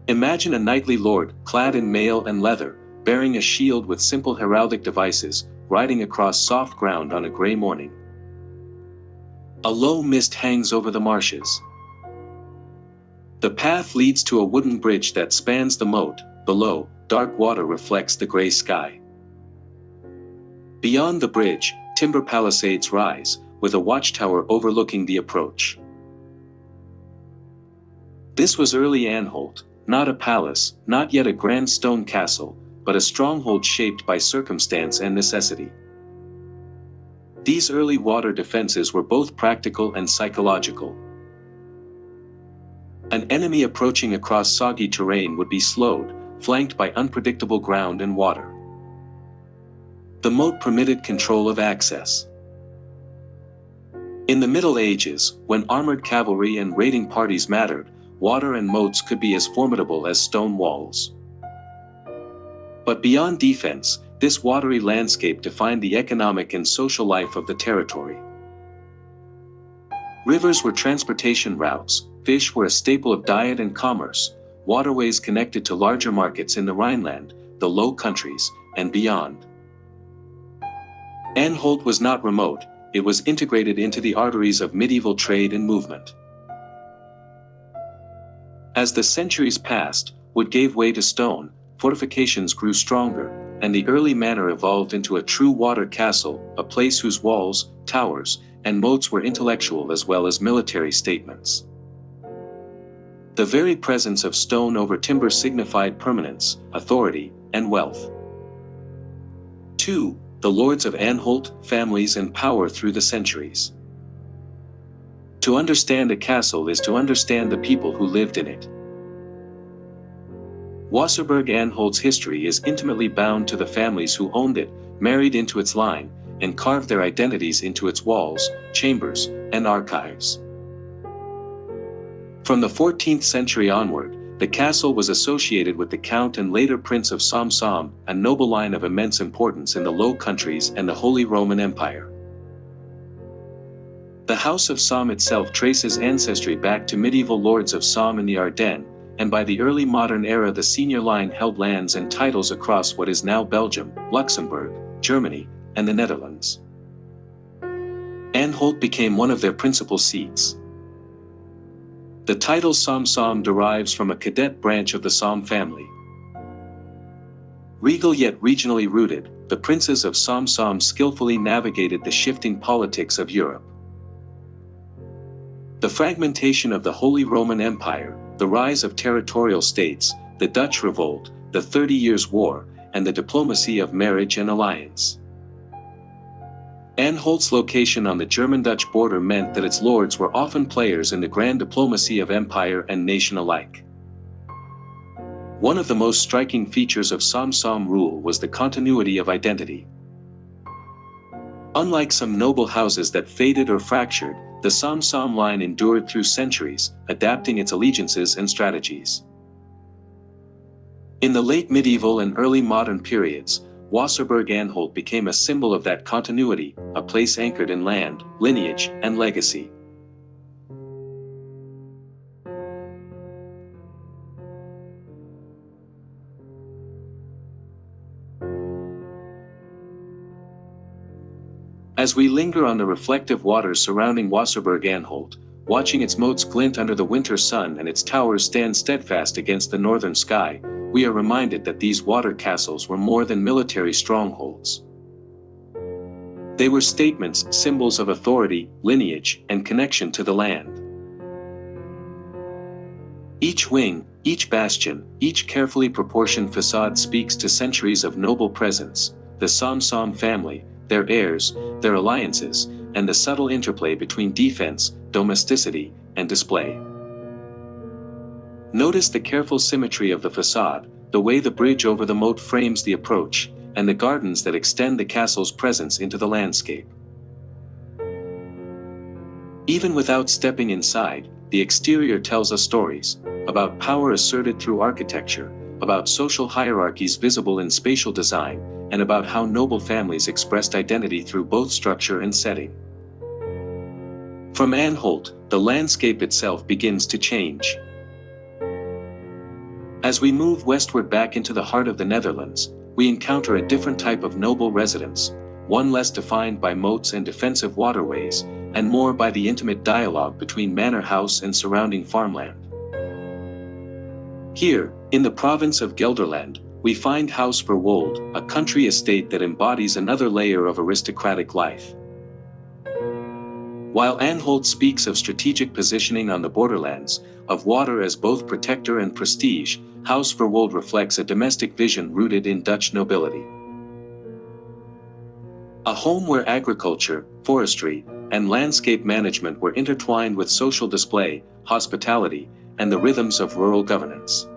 Imagine a knightly lord, clad in mail and leather, bearing a shield with simple heraldic devices, riding across soft ground on a gray morning. A low mist hangs over the marshes. The path leads to a wooden bridge that spans the moat. Below, dark water reflects the gray sky. Beyond the bridge, timber palisades rise, with a watchtower overlooking the approach. This was early Anholt, not a palace, not yet a grand stone castle, but a stronghold shaped by circumstance and necessity. These early water defenses were both practical and psychological. An enemy approaching across soggy terrain would be slowed, flanked by unpredictable ground and water. The moat permitted control of access. In the Middle Ages, when armored cavalry and raiding parties mattered, water and moats could be as formidable as stone walls. But beyond defense, this watery landscape defined the economic and social life of the territory. Rivers were transportation routes, fish were a staple of diet and commerce, waterways connected to larger markets in the Rhineland, the Low Countries, and beyond. Anholt was not remote, it was integrated into the arteries of medieval trade and movement. As the centuries passed, wood gave way to stone, fortifications grew stronger, and the early manor evolved into a true water castle, a place whose walls, towers, and moats were intellectual as well as military statements. The very presence of stone over timber signified permanence, authority, and wealth. 2. The lords of Anholt, families and power through the centuries. To understand a castle is to understand the people who lived in it. Wasserburg Anholt's history is intimately bound to the families who owned it, married into its line, and carved their identities into its walls, chambers, and archives. From the 14th century onward, the castle was associated with the Count and later Prince of Somme, a noble line of immense importance in the Low Countries and the Holy Roman Empire. The House of Somme itself traces ancestry back to medieval lords of Somme in the Ardennes, and by the early modern era the senior line held lands and titles across what is now Belgium, Luxembourg, Germany, and the Netherlands. Anholt became one of their principal seats. The title Som derives from a cadet branch of the Som family. Regal yet regionally rooted, the princes of Som skillfully navigated the shifting politics of Europe. The fragmentation of the Holy Roman Empire, the rise of territorial states, the Dutch Revolt, the 30 Years' War, and the diplomacy of marriage and alliance. Anholt's location on the German-Dutch border meant that its lords were often players in the grand diplomacy of empire and nation alike. One of the most striking features of Som rule was the continuity of identity. Unlike some noble houses that faded or fractured, the Som line endured through centuries, adapting its allegiances and strategies. In the late medieval and early modern periods, Wasserburg Anholt became a symbol of that continuity, a place anchored in land, lineage, and legacy. As we linger on the reflective waters surrounding Wasserburg Anholt, watching its moats glint under the winter sun and its towers stand steadfast against the northern sky, we are reminded that these water castles were more than military strongholds. They were statements, symbols of authority, lineage, and connection to the land. Each wing, each bastion, each carefully proportioned facade speaks to centuries of noble presence, the Som family, their heirs, their alliances, and the subtle interplay between defense, domesticity, and display. Notice the careful symmetry of the facade, the way the bridge over the moat frames the approach, and the gardens that extend the castle's presence into the landscape. Even without stepping inside, the exterior tells us stories about power asserted through architecture, about social hierarchies visible in spatial design, and about how noble families expressed identity through both structure and setting. From Anholt, the landscape itself begins to change. As we move westward back into the heart of the Netherlands, we encounter a different type of noble residence, one less defined by moats and defensive waterways, and more by the intimate dialogue between manor house and surrounding farmland. Here, in the province of Gelderland, we find Huis Verwolde, a country estate that embodies another layer of aristocratic life. While Anholt speaks of strategic positioning on the borderlands, of water as both protector and prestige, Huis Verwolde reflects a domestic vision rooted in Dutch nobility. A home where agriculture, forestry, and landscape management were intertwined with social display, hospitality, and the rhythms of rural governance.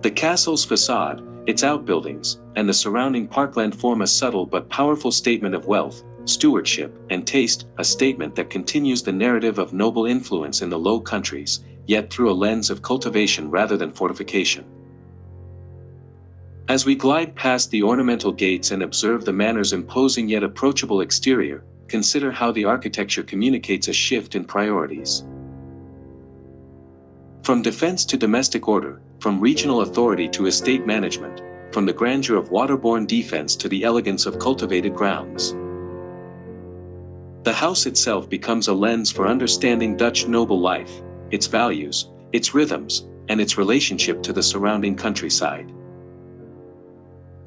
The castle's facade, its outbuildings, and the surrounding parkland form a subtle but powerful statement of wealth, stewardship, and taste, a statement that continues the narrative of noble influence in the Low Countries, yet through a lens of cultivation rather than fortification. As we glide past the ornamental gates and observe the manor's imposing yet approachable exterior, consider how the architecture communicates a shift in priorities. From defense to domestic order, from regional authority to estate management, from the grandeur of waterborne defense to the elegance of cultivated grounds. The house itself becomes a lens for understanding Dutch noble life, its values, its rhythms, and its relationship to the surrounding countryside.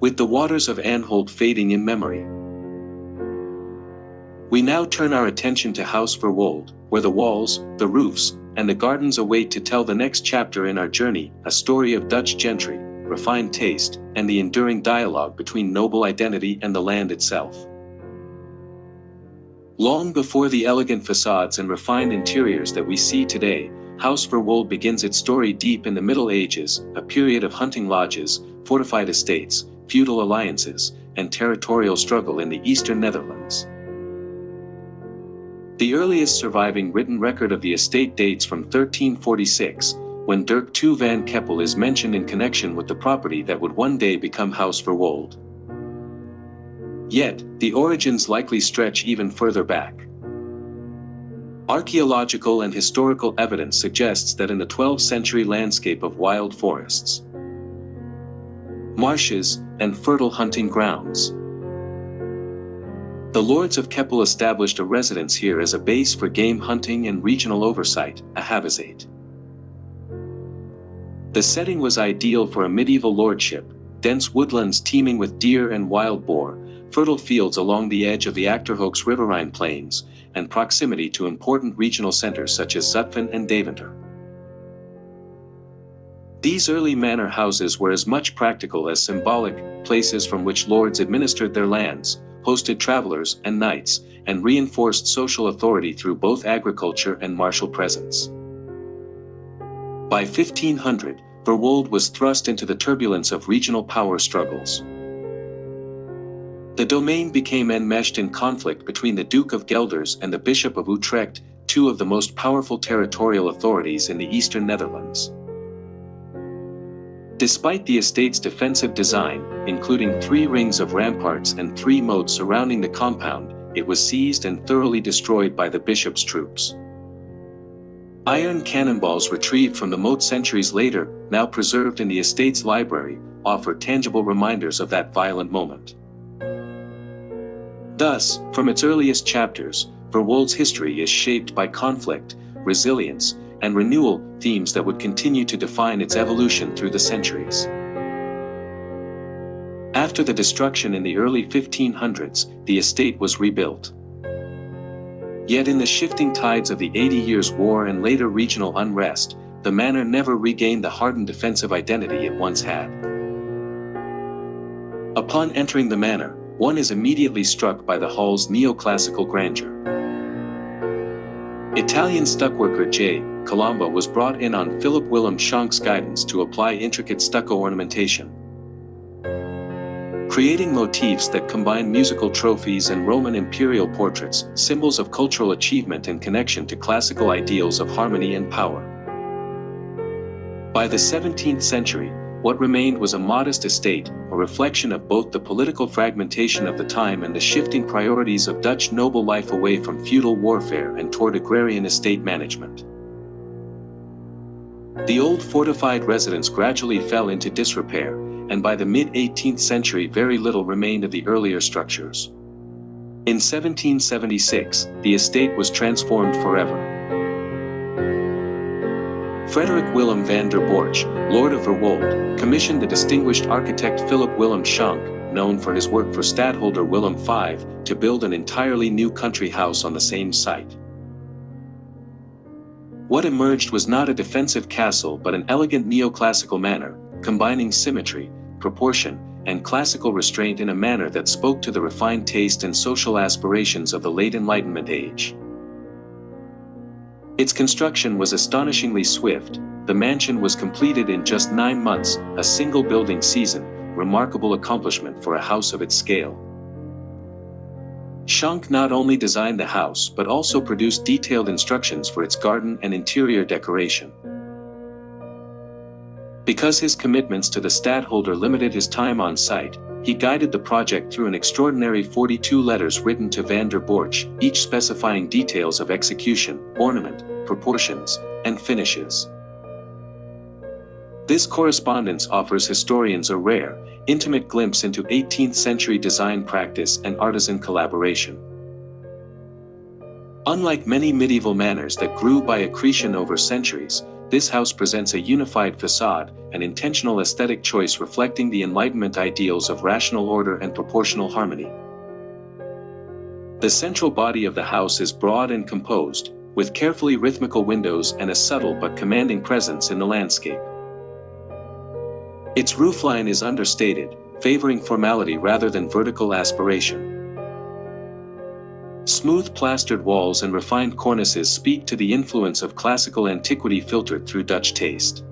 With the waters of Anholt fading in memory, we now turn our attention to Huis Verwolde, where the walls, the roofs, and the gardens await to tell the next chapter in our journey, a story of Dutch gentry, refined taste, and the enduring dialogue between noble identity and the land itself. Long before the elegant facades and refined interiors that we see today, Huis Verwolde begins its story deep in the Middle Ages, a period of hunting lodges, fortified estates, feudal alliances, and territorial struggle in the eastern Netherlands. The earliest surviving written record of the estate dates from 1346, when Dirk II van Keppel is mentioned in connection with the property that would one day become Huis Verwolde. Yet, the origins likely stretch even further back. Archaeological and historical evidence suggests that in the 12th century landscape of wild forests, marshes, and fertile hunting grounds, The lords of Keppel established a residence here as a base for game hunting and regional oversight, a habitat. The setting was ideal for a medieval lordship, dense woodlands teeming with deer and wild boar, fertile fields along the edge of the Achterhoek's riverine plains, and proximity to important regional centers such as Zutphen and Deventer. These early manor houses were as much practical as symbolic places from which lords administered their lands, hosted travelers and knights, and reinforced social authority through both agriculture and martial presence. By 1500, Verwolde was thrust into the turbulence of regional power struggles. The domain became enmeshed in conflict between the Duke of Gelders and the Bishop of Utrecht, two of the most powerful territorial authorities in the eastern Netherlands. Despite the estate's defensive design, including 3 rings of ramparts and 3 moats surrounding the compound, it was seized and thoroughly destroyed by the bishop's troops. Iron cannonballs retrieved from the moat centuries later, now preserved in the estate's library, offer tangible reminders of that violent moment. Thus, from its earliest chapters, Verwolde's history is shaped by conflict, resilience, and renewal, themes that would continue to define its evolution through the centuries. After the destruction in the early 1500s, the estate was rebuilt. Yet in the shifting tides of the 80 Years' War and later regional unrest, the manor never regained the hardened defensive identity it once had. Upon entering the manor, one is immediately struck by the hall's neoclassical grandeur. Italian stuckworker J. Colombo was brought in on Philip Willem Schank's guidance to apply intricate stucco ornamentation, creating motifs that combine musical trophies and Roman imperial portraits, symbols of cultural achievement and connection to classical ideals of harmony and power. By the 17th century, what remained was a modest estate, a reflection of both the political fragmentation of the time and the shifting priorities of Dutch noble life away from feudal warfare and toward agrarian estate management. The old fortified residence gradually fell into disrepair, and by the mid-18th century very little remained of the earlier structures. In 1776, the estate was transformed forever. Frederik Willem van der Borch, Lord of Verwolde, commissioned the distinguished architect Philip Willem Schank, known for his work for Stadtholder Willem V, to build an entirely new country house on the same site. What emerged was not a defensive castle but an elegant neoclassical manor, combining symmetry, proportion, and classical restraint in a manner that spoke to the refined taste and social aspirations of the late Enlightenment age. Its construction was astonishingly swift. The mansion was completed in just 9 months, a single building season, remarkable accomplishment for a house of its scale. Schank not only designed the house but also produced detailed instructions for its garden and interior decoration. Because his commitments to the stadtholder limited his time on site, he guided the project through an extraordinary 42 letters written to van der Borch, each specifying details of execution, ornament, proportions, and finishes. This correspondence offers historians a rare, intimate glimpse into 18th century design practice and artisan collaboration. Unlike many medieval manors that grew by accretion over centuries, this house presents a unified facade, an intentional aesthetic choice reflecting the Enlightenment ideals of rational order and proportional harmony. The central body of the house is broad and composed, with carefully rhythmical windows and a subtle but commanding presence in the landscape. Its roofline is understated, favoring formality rather than vertical aspiration. Smooth plastered walls and refined cornices speak to the influence of classical antiquity filtered through Dutch taste.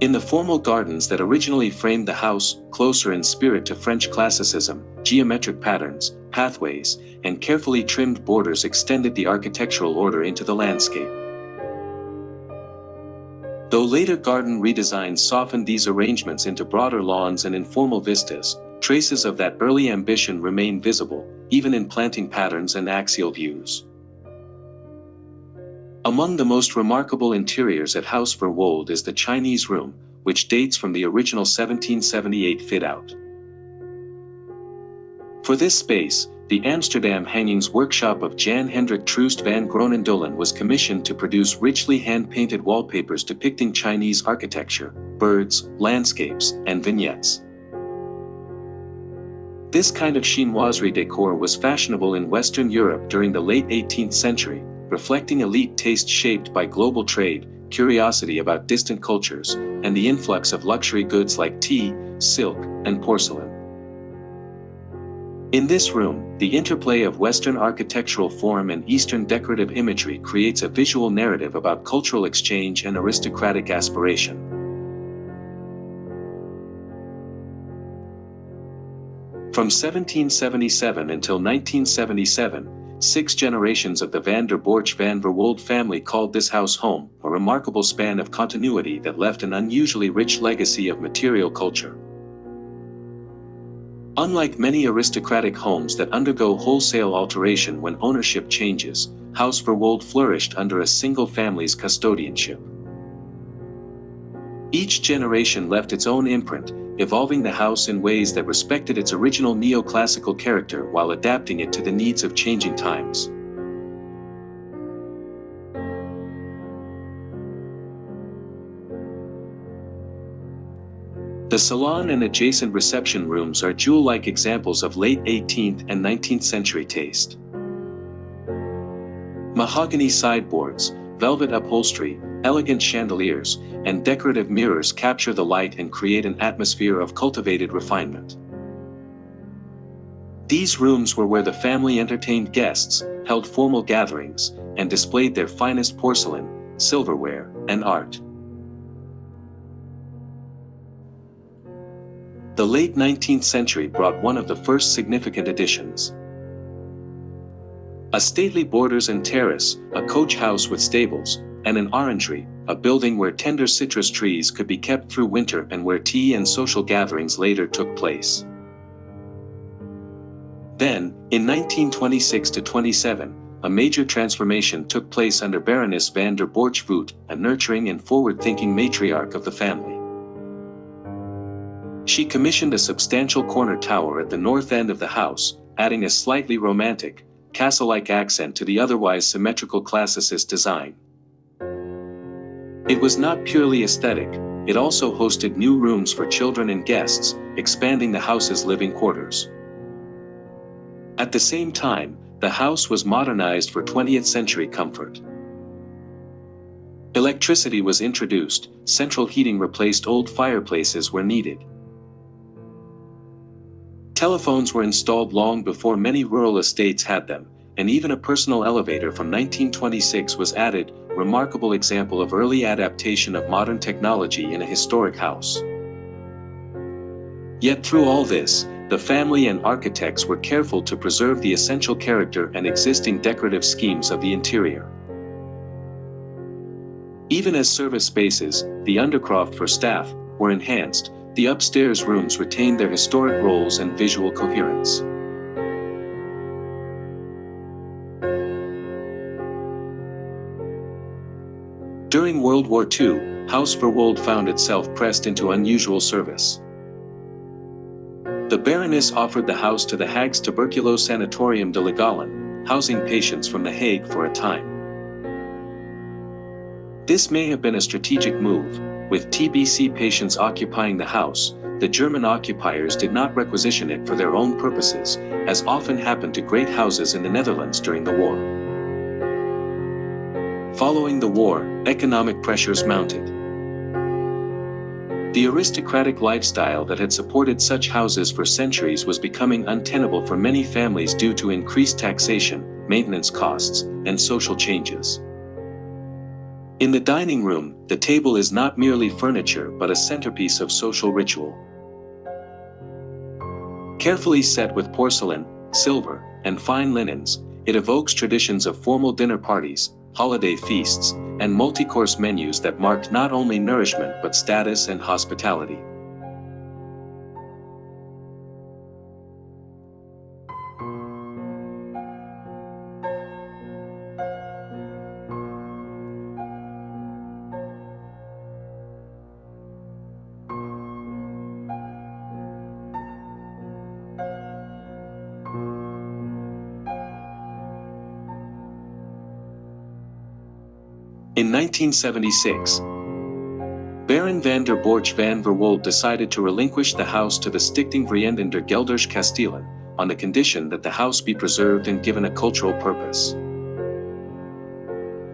In the formal gardens that originally framed the house, closer in spirit to French classicism, geometric patterns, pathways, and carefully trimmed borders extended the architectural order into the landscape. Though later garden redesigns softened these arrangements into broader lawns and informal vistas, traces of that early ambition remain visible, even in planting patterns and axial views. Among the most remarkable interiors at Huis Verwolde is the Chinese room, which dates from the original 1778 fit-out. For this space, the Amsterdam Hangings workshop of Jan Hendrik Troost van Groenendolen was commissioned to produce richly hand-painted wallpapers depicting Chinese architecture, birds, landscapes, and vignettes. This kind of chinoiserie decor was fashionable in Western Europe during the late 18th century, reflecting elite taste shaped by global trade, curiosity about distant cultures, and the influx of luxury goods like tea, silk, and porcelain. In this room, the interplay of Western architectural form and Eastern decorative imagery creates a visual narrative about cultural exchange and aristocratic aspiration. From 1777 until 1977, 6 generations of the van der Borch van Verwolde family called this house home, a remarkable span of continuity that left an unusually rich legacy of material culture. Unlike many aristocratic homes that undergo wholesale alteration when ownership changes, Huis Verwolde flourished under a single family's custodianship. Each generation left its own imprint, evolving the house in ways that respected its original neoclassical character while adapting it to the needs of changing times. The salon and adjacent reception rooms are jewel-like examples of late 18th and 19th century taste. Mahogany sideboards, velvet upholstery, elegant chandeliers, and decorative mirrors capture the light and create an atmosphere of cultivated refinement. These rooms were where the family entertained guests, held formal gatherings, and displayed their finest porcelain, silverware, and art. The late 19th century brought one of the first significant additions. A stately borders and terrace, a coach house with stables, and an orangery, a building where tender citrus trees could be kept through winter and where tea and social gatherings later took place. Then, in 1926–27, a major transformation took place under Baroness van der Borch Voet, a nurturing and forward-thinking matriarch of the family. She commissioned a substantial corner tower at the north end of the house, adding a slightly romantic, castle-like accent to the otherwise symmetrical classicist design. It was not purely aesthetic, it also hosted new rooms for children and guests, expanding the house's living quarters. At the same time, the house was modernized for 20th century comfort. Electricity was introduced, central heating replaced old fireplaces where needed. Telephones were installed long before many rural estates had them, and even a personal elevator from 1926 was added, remarkable example of early adaptation of modern technology in a historic house. Yet through all this, the family and architects were careful to preserve the essential character and existing decorative schemes of the interior. Even as service spaces, the undercroft for staff, were enhanced, the upstairs rooms retained their historic roles and visual coherence. During World War II, Huis Verwolde found itself pressed into unusual service. The Baroness offered the house to the Hague's Tuberculose Sanatorium de Legalen, housing patients from The Hague for a time. This may have been a strategic move. With TBC patients occupying the house, the German occupiers did not requisition it for their own purposes, as often happened to great houses in the Netherlands during the war. Following the war, economic pressures mounted. The aristocratic lifestyle that had supported such houses for centuries was becoming untenable for many families due to increased taxation, maintenance costs, and social changes. In the dining room, the table is not merely furniture but a centerpiece of social ritual. Carefully set with porcelain, silver, and fine linens, it evokes traditions of formal dinner parties, holiday feasts, and multi-course menus that marked not only nourishment but status and hospitality. In 1976, Baron van der Borch van Verwolde decided to relinquish the house to the Stichting Vrienden der Gelderse Kastelen, on the condition that the house be preserved and given a cultural purpose.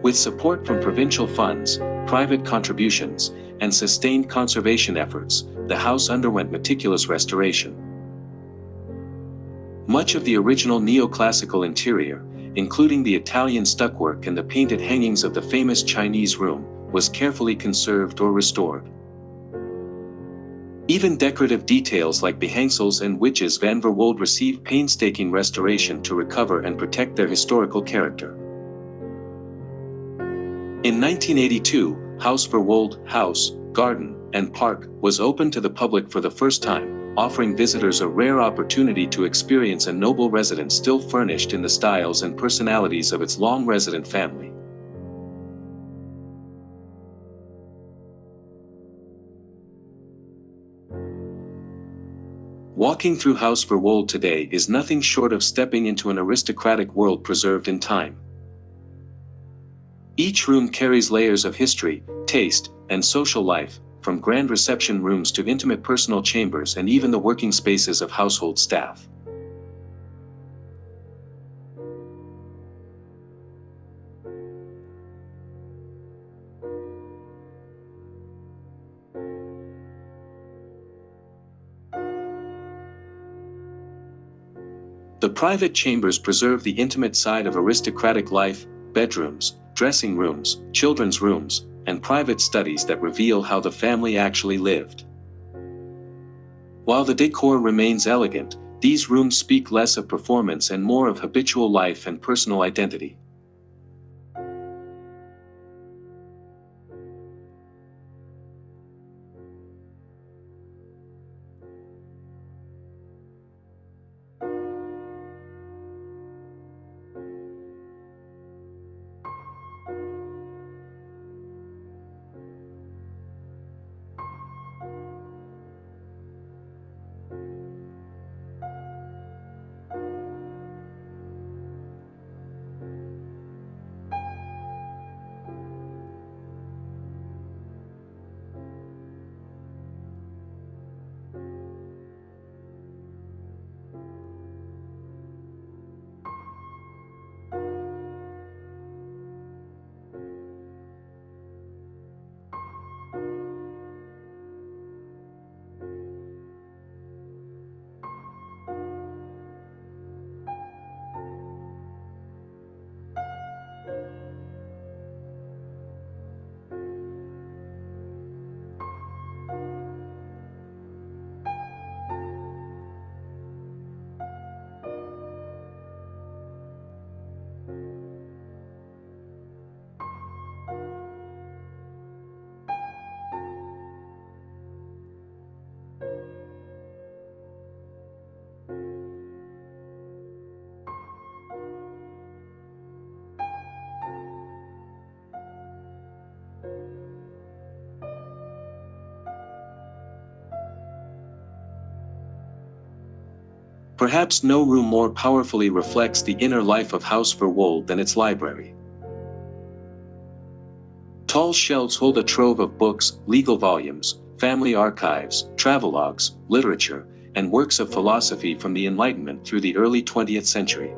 With support from provincial funds, private contributions, and sustained conservation efforts, the house underwent meticulous restoration. Much of the original neoclassical interior, including the Italian stuckwork and the painted hangings of the famous Chinese room, was carefully conserved or restored. Even decorative details like behangsels and witches van Verwolde received painstaking restoration to recover and protect their historical character. In 1982, Huis Verwolde, house, garden, and park, was opened to the public for the first time, offering visitors a rare opportunity to experience a noble residence still furnished in the styles and personalities of its long resident family. Walking through Huis Verwolde today is nothing short of stepping into an aristocratic world preserved in time. Each room carries layers of history, taste, and social life, from grand reception rooms to intimate personal chambers and even the working spaces of household staff. The private chambers preserve the intimate side of aristocratic life: bedrooms, dressing rooms, children's rooms, and private studies that reveal how the family actually lived. While the decor remains elegant, these rooms speak less of performance and more of habitual life and personal identity. Perhaps no room more powerfully reflects the inner life of Huis Verwolde than its library. Tall shelves hold a trove of books, legal volumes, family archives, travelogues, literature, and works of philosophy from the Enlightenment through the early 20th century.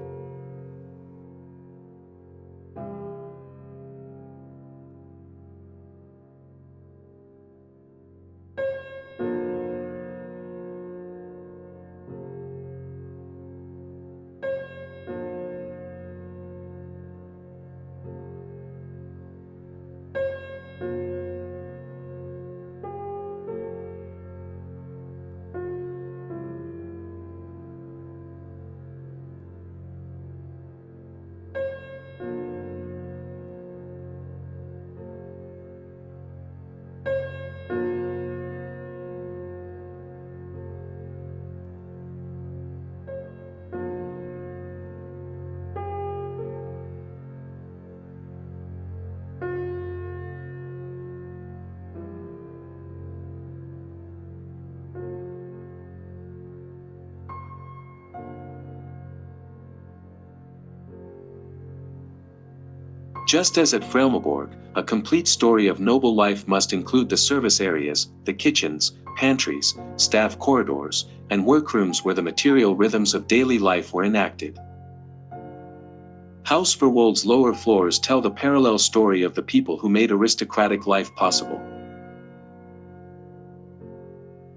Just as at Fraeylemaborg, a complete story of noble life must include the service areas, the kitchens, pantries, staff corridors, and workrooms where the material rhythms of daily life were enacted. Huis Verwolde's lower floors tell the parallel story of the people who made aristocratic life possible.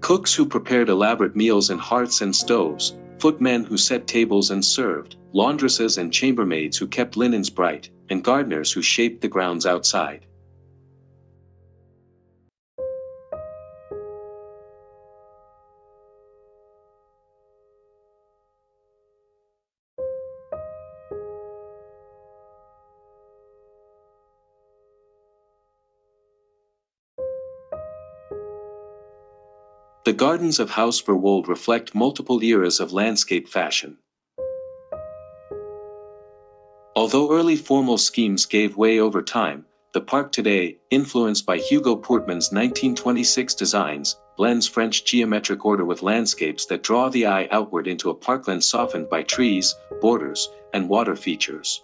Cooks who prepared elaborate meals in hearths and stoves, footmen who set tables and served, laundresses and chambermaids who kept linens bright, and gardeners who shaped the grounds outside. The gardens of Huis Verwolde reflect multiple eras of landscape fashion. Although early formal schemes gave way over time, the park today, influenced by Hugo Poortman's 1926 designs, blends French geometric order with landscapes that draw the eye outward into a parkland softened by trees, borders, and water features.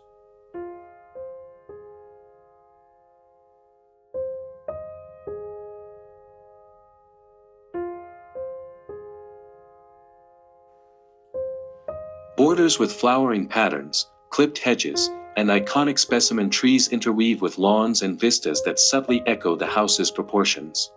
Borders with flowering patterns, clipped hedges, and iconic specimen trees interweave with lawns and vistas that subtly echo the house's proportions.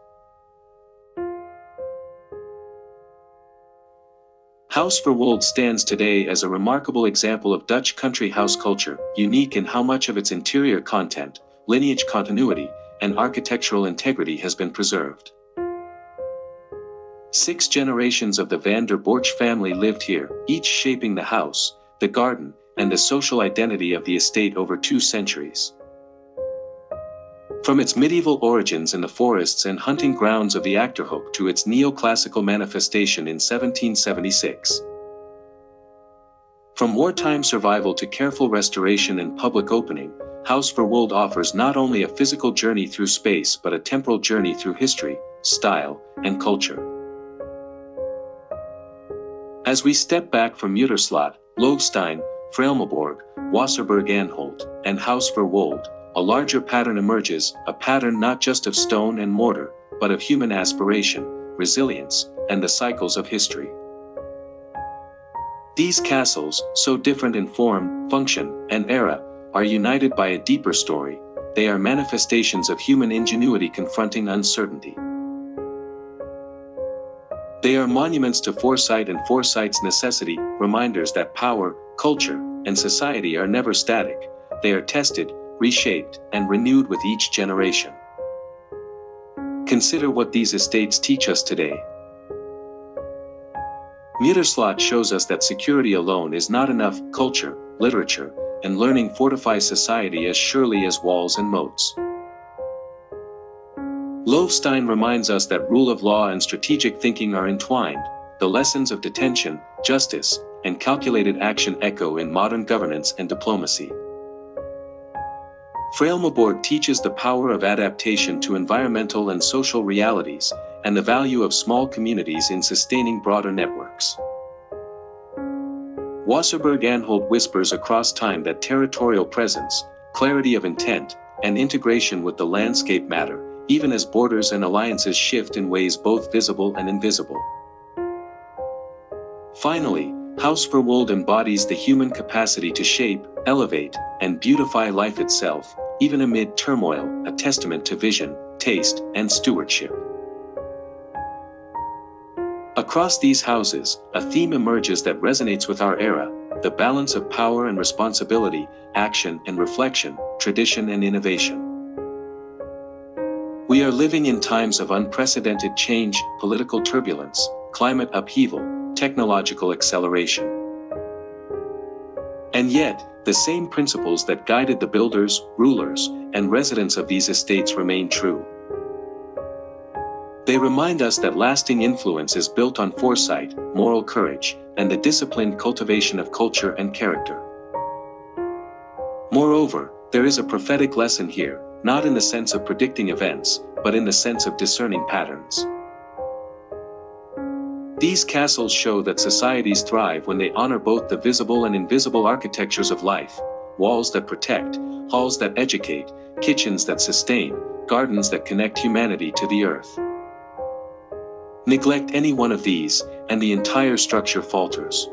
Huis Verwolde stands today as a remarkable example of Dutch country house culture, unique in how much of its interior content, lineage continuity, and architectural integrity has been preserved. 6 generations of the Van der Borch family lived here, each shaping the house, the garden, and the social identity of the estate over 2 centuries. From its medieval origins in the forests and hunting grounds of the Achterhoek to its neoclassical manifestation in 1776. From wartime survival to careful restoration and public opening, Huis Verwolde offers not only a physical journey through space but a temporal journey through history, style, and culture. As we step back from Muiderslot, Loevestein, Fraeylemaborg, Wasserburg Anholt, and Huis Verwolde, a larger pattern emerges, a pattern not just of stone and mortar, but of human aspiration, resilience, and the cycles of history. These castles, so different in form, function, and era, are united by a deeper story. They are manifestations of human ingenuity confronting uncertainty. They are monuments to foresight and foresight's necessity, reminders that power, culture, and society are never static. They are tested, reshaped, and renewed with each generation. Consider what these estates teach us today. Muiderslot shows us that security alone is not enough. Culture, literature, and learning fortify society as surely as walls and moats. Loevestein reminds us that rule of law and strategic thinking are entwined. The lessons of detention, justice, and calculated action echo in modern governance and diplomacy. Fraeylemaborg teaches the power of adaptation to environmental and social realities, and the value of small communities in sustaining broader networks. Wasserburg Anholt whispers across time that territorial presence, clarity of intent, and integration with the landscape matter, even as borders and alliances shift in ways both visible and invisible. Finally, Huis Verwolde embodies the human capacity to shape, elevate, and beautify life itself, even amid turmoil, a testament to vision, taste, and stewardship. Across these houses, a theme emerges that resonates with our era: the balance of power and responsibility, action and reflection, tradition and innovation. We are living in times of unprecedented change, political turbulence, climate upheaval, technological acceleration. And yet, the same principles that guided the builders, rulers, and residents of these estates remain true. They remind us that lasting influence is built on foresight, moral courage, and the disciplined cultivation of culture and character. Moreover, there is a prophetic lesson here, not in the sense of predicting events, but in the sense of discerning patterns. These castles show that societies thrive when they honor both the visible and invisible architectures of life, walls that protect, halls that educate, kitchens that sustain, gardens that connect humanity to the earth. Neglect any one of these, and the entire structure falters.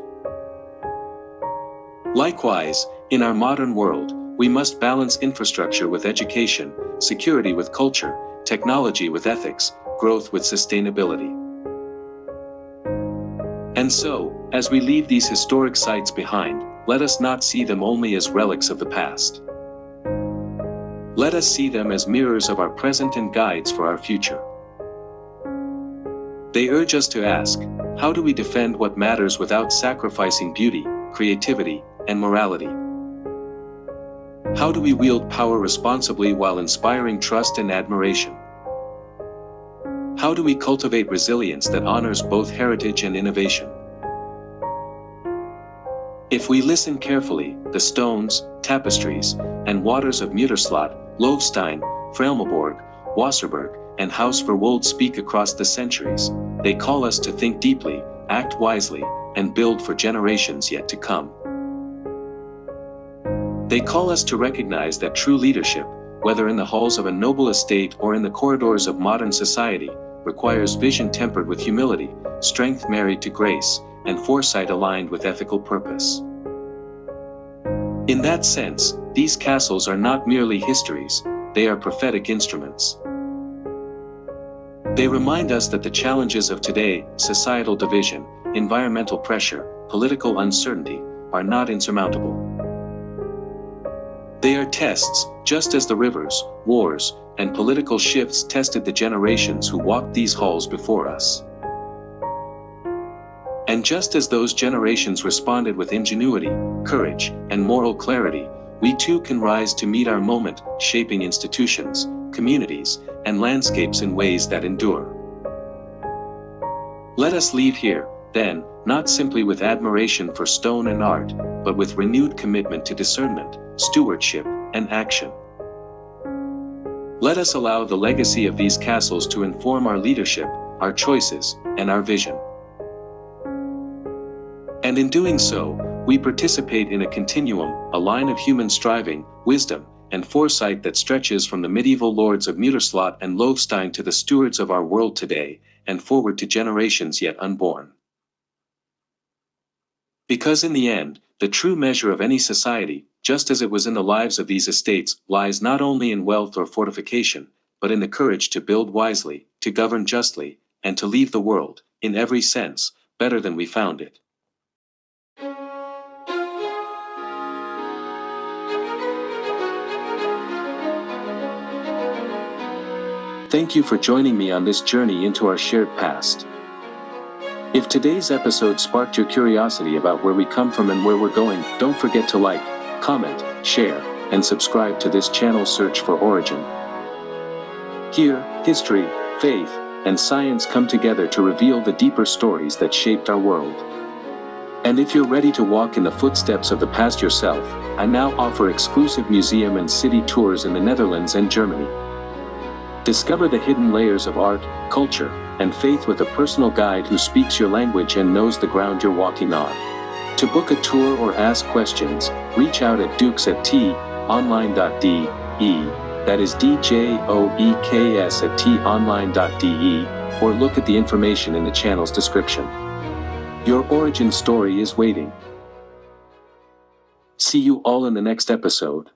Likewise, in our modern world, we must balance infrastructure with education, security with culture, technology with ethics, growth with sustainability. And so, as we leave these historic sites behind, let us not see them only as relics of the past. Let us see them as mirrors of our present and guides for our future. They urge us to ask, how do we defend what matters without sacrificing beauty, creativity, and morality? How do we wield power responsibly while inspiring trust and admiration? How do we cultivate resilience that honors both heritage and innovation? If we listen carefully, the stones, tapestries, and waters of Muiderslot, Loevestein, Fraeylemaborg, Wasserburg, and Huis Verwolde speak across the centuries. They call us to think deeply, act wisely, and build for generations yet to come. They call us to recognize that true leadership, whether in the halls of a noble estate or in the corridors of modern society, requires vision tempered with humility, strength married to grace, and foresight aligned with ethical purpose. In that sense, these castles are not merely histories, they are prophetic instruments. They remind us that the challenges of today, societal division, environmental pressure, political uncertainty, are not insurmountable. They are tests, just as the rivers, wars, and political shifts tested the generations who walked these halls before us. And just as those generations responded with ingenuity, courage, and moral clarity, we too can rise to meet our moment, shaping institutions, communities, and landscapes in ways that endure. Let us leave here, then, not simply with admiration for stone and art, but with renewed commitment to discernment, stewardship, and action. Let us allow the legacy of these castles to inform our leadership, our choices, and our vision. And in doing so, we participate in a continuum, a line of human striving, wisdom, and foresight that stretches from the medieval lords of Muiderslot and Loevestein to the stewards of our world today, and forward to generations yet unborn. Because in the end, the true measure of any society, just as it was in the lives of these estates, lies not only in wealth or fortification, but in the courage to build wisely, to govern justly, and to leave the world, in every sense, better than we found it. Thank you for joining me on this journey into our shared past. If today's episode sparked your curiosity about where we come from and where we're going, don't forget to like, comment, share, and subscribe to this channel. Search for Origin. Here, history, faith, and science come together to reveal the deeper stories that shaped our world. And if you're ready to walk in the footsteps of the past yourself, I now offer exclusive museum and city tours in the Netherlands and Germany. Discover the hidden layers of art, culture, and faith with a personal guide who speaks your language and knows the ground you're walking on. To book a tour or ask questions, reach out at dukes@tonline.de, that is DJOEKS@tonline.de, or look at the information in the channel's description. Your origin story is waiting. See you all in the next episode.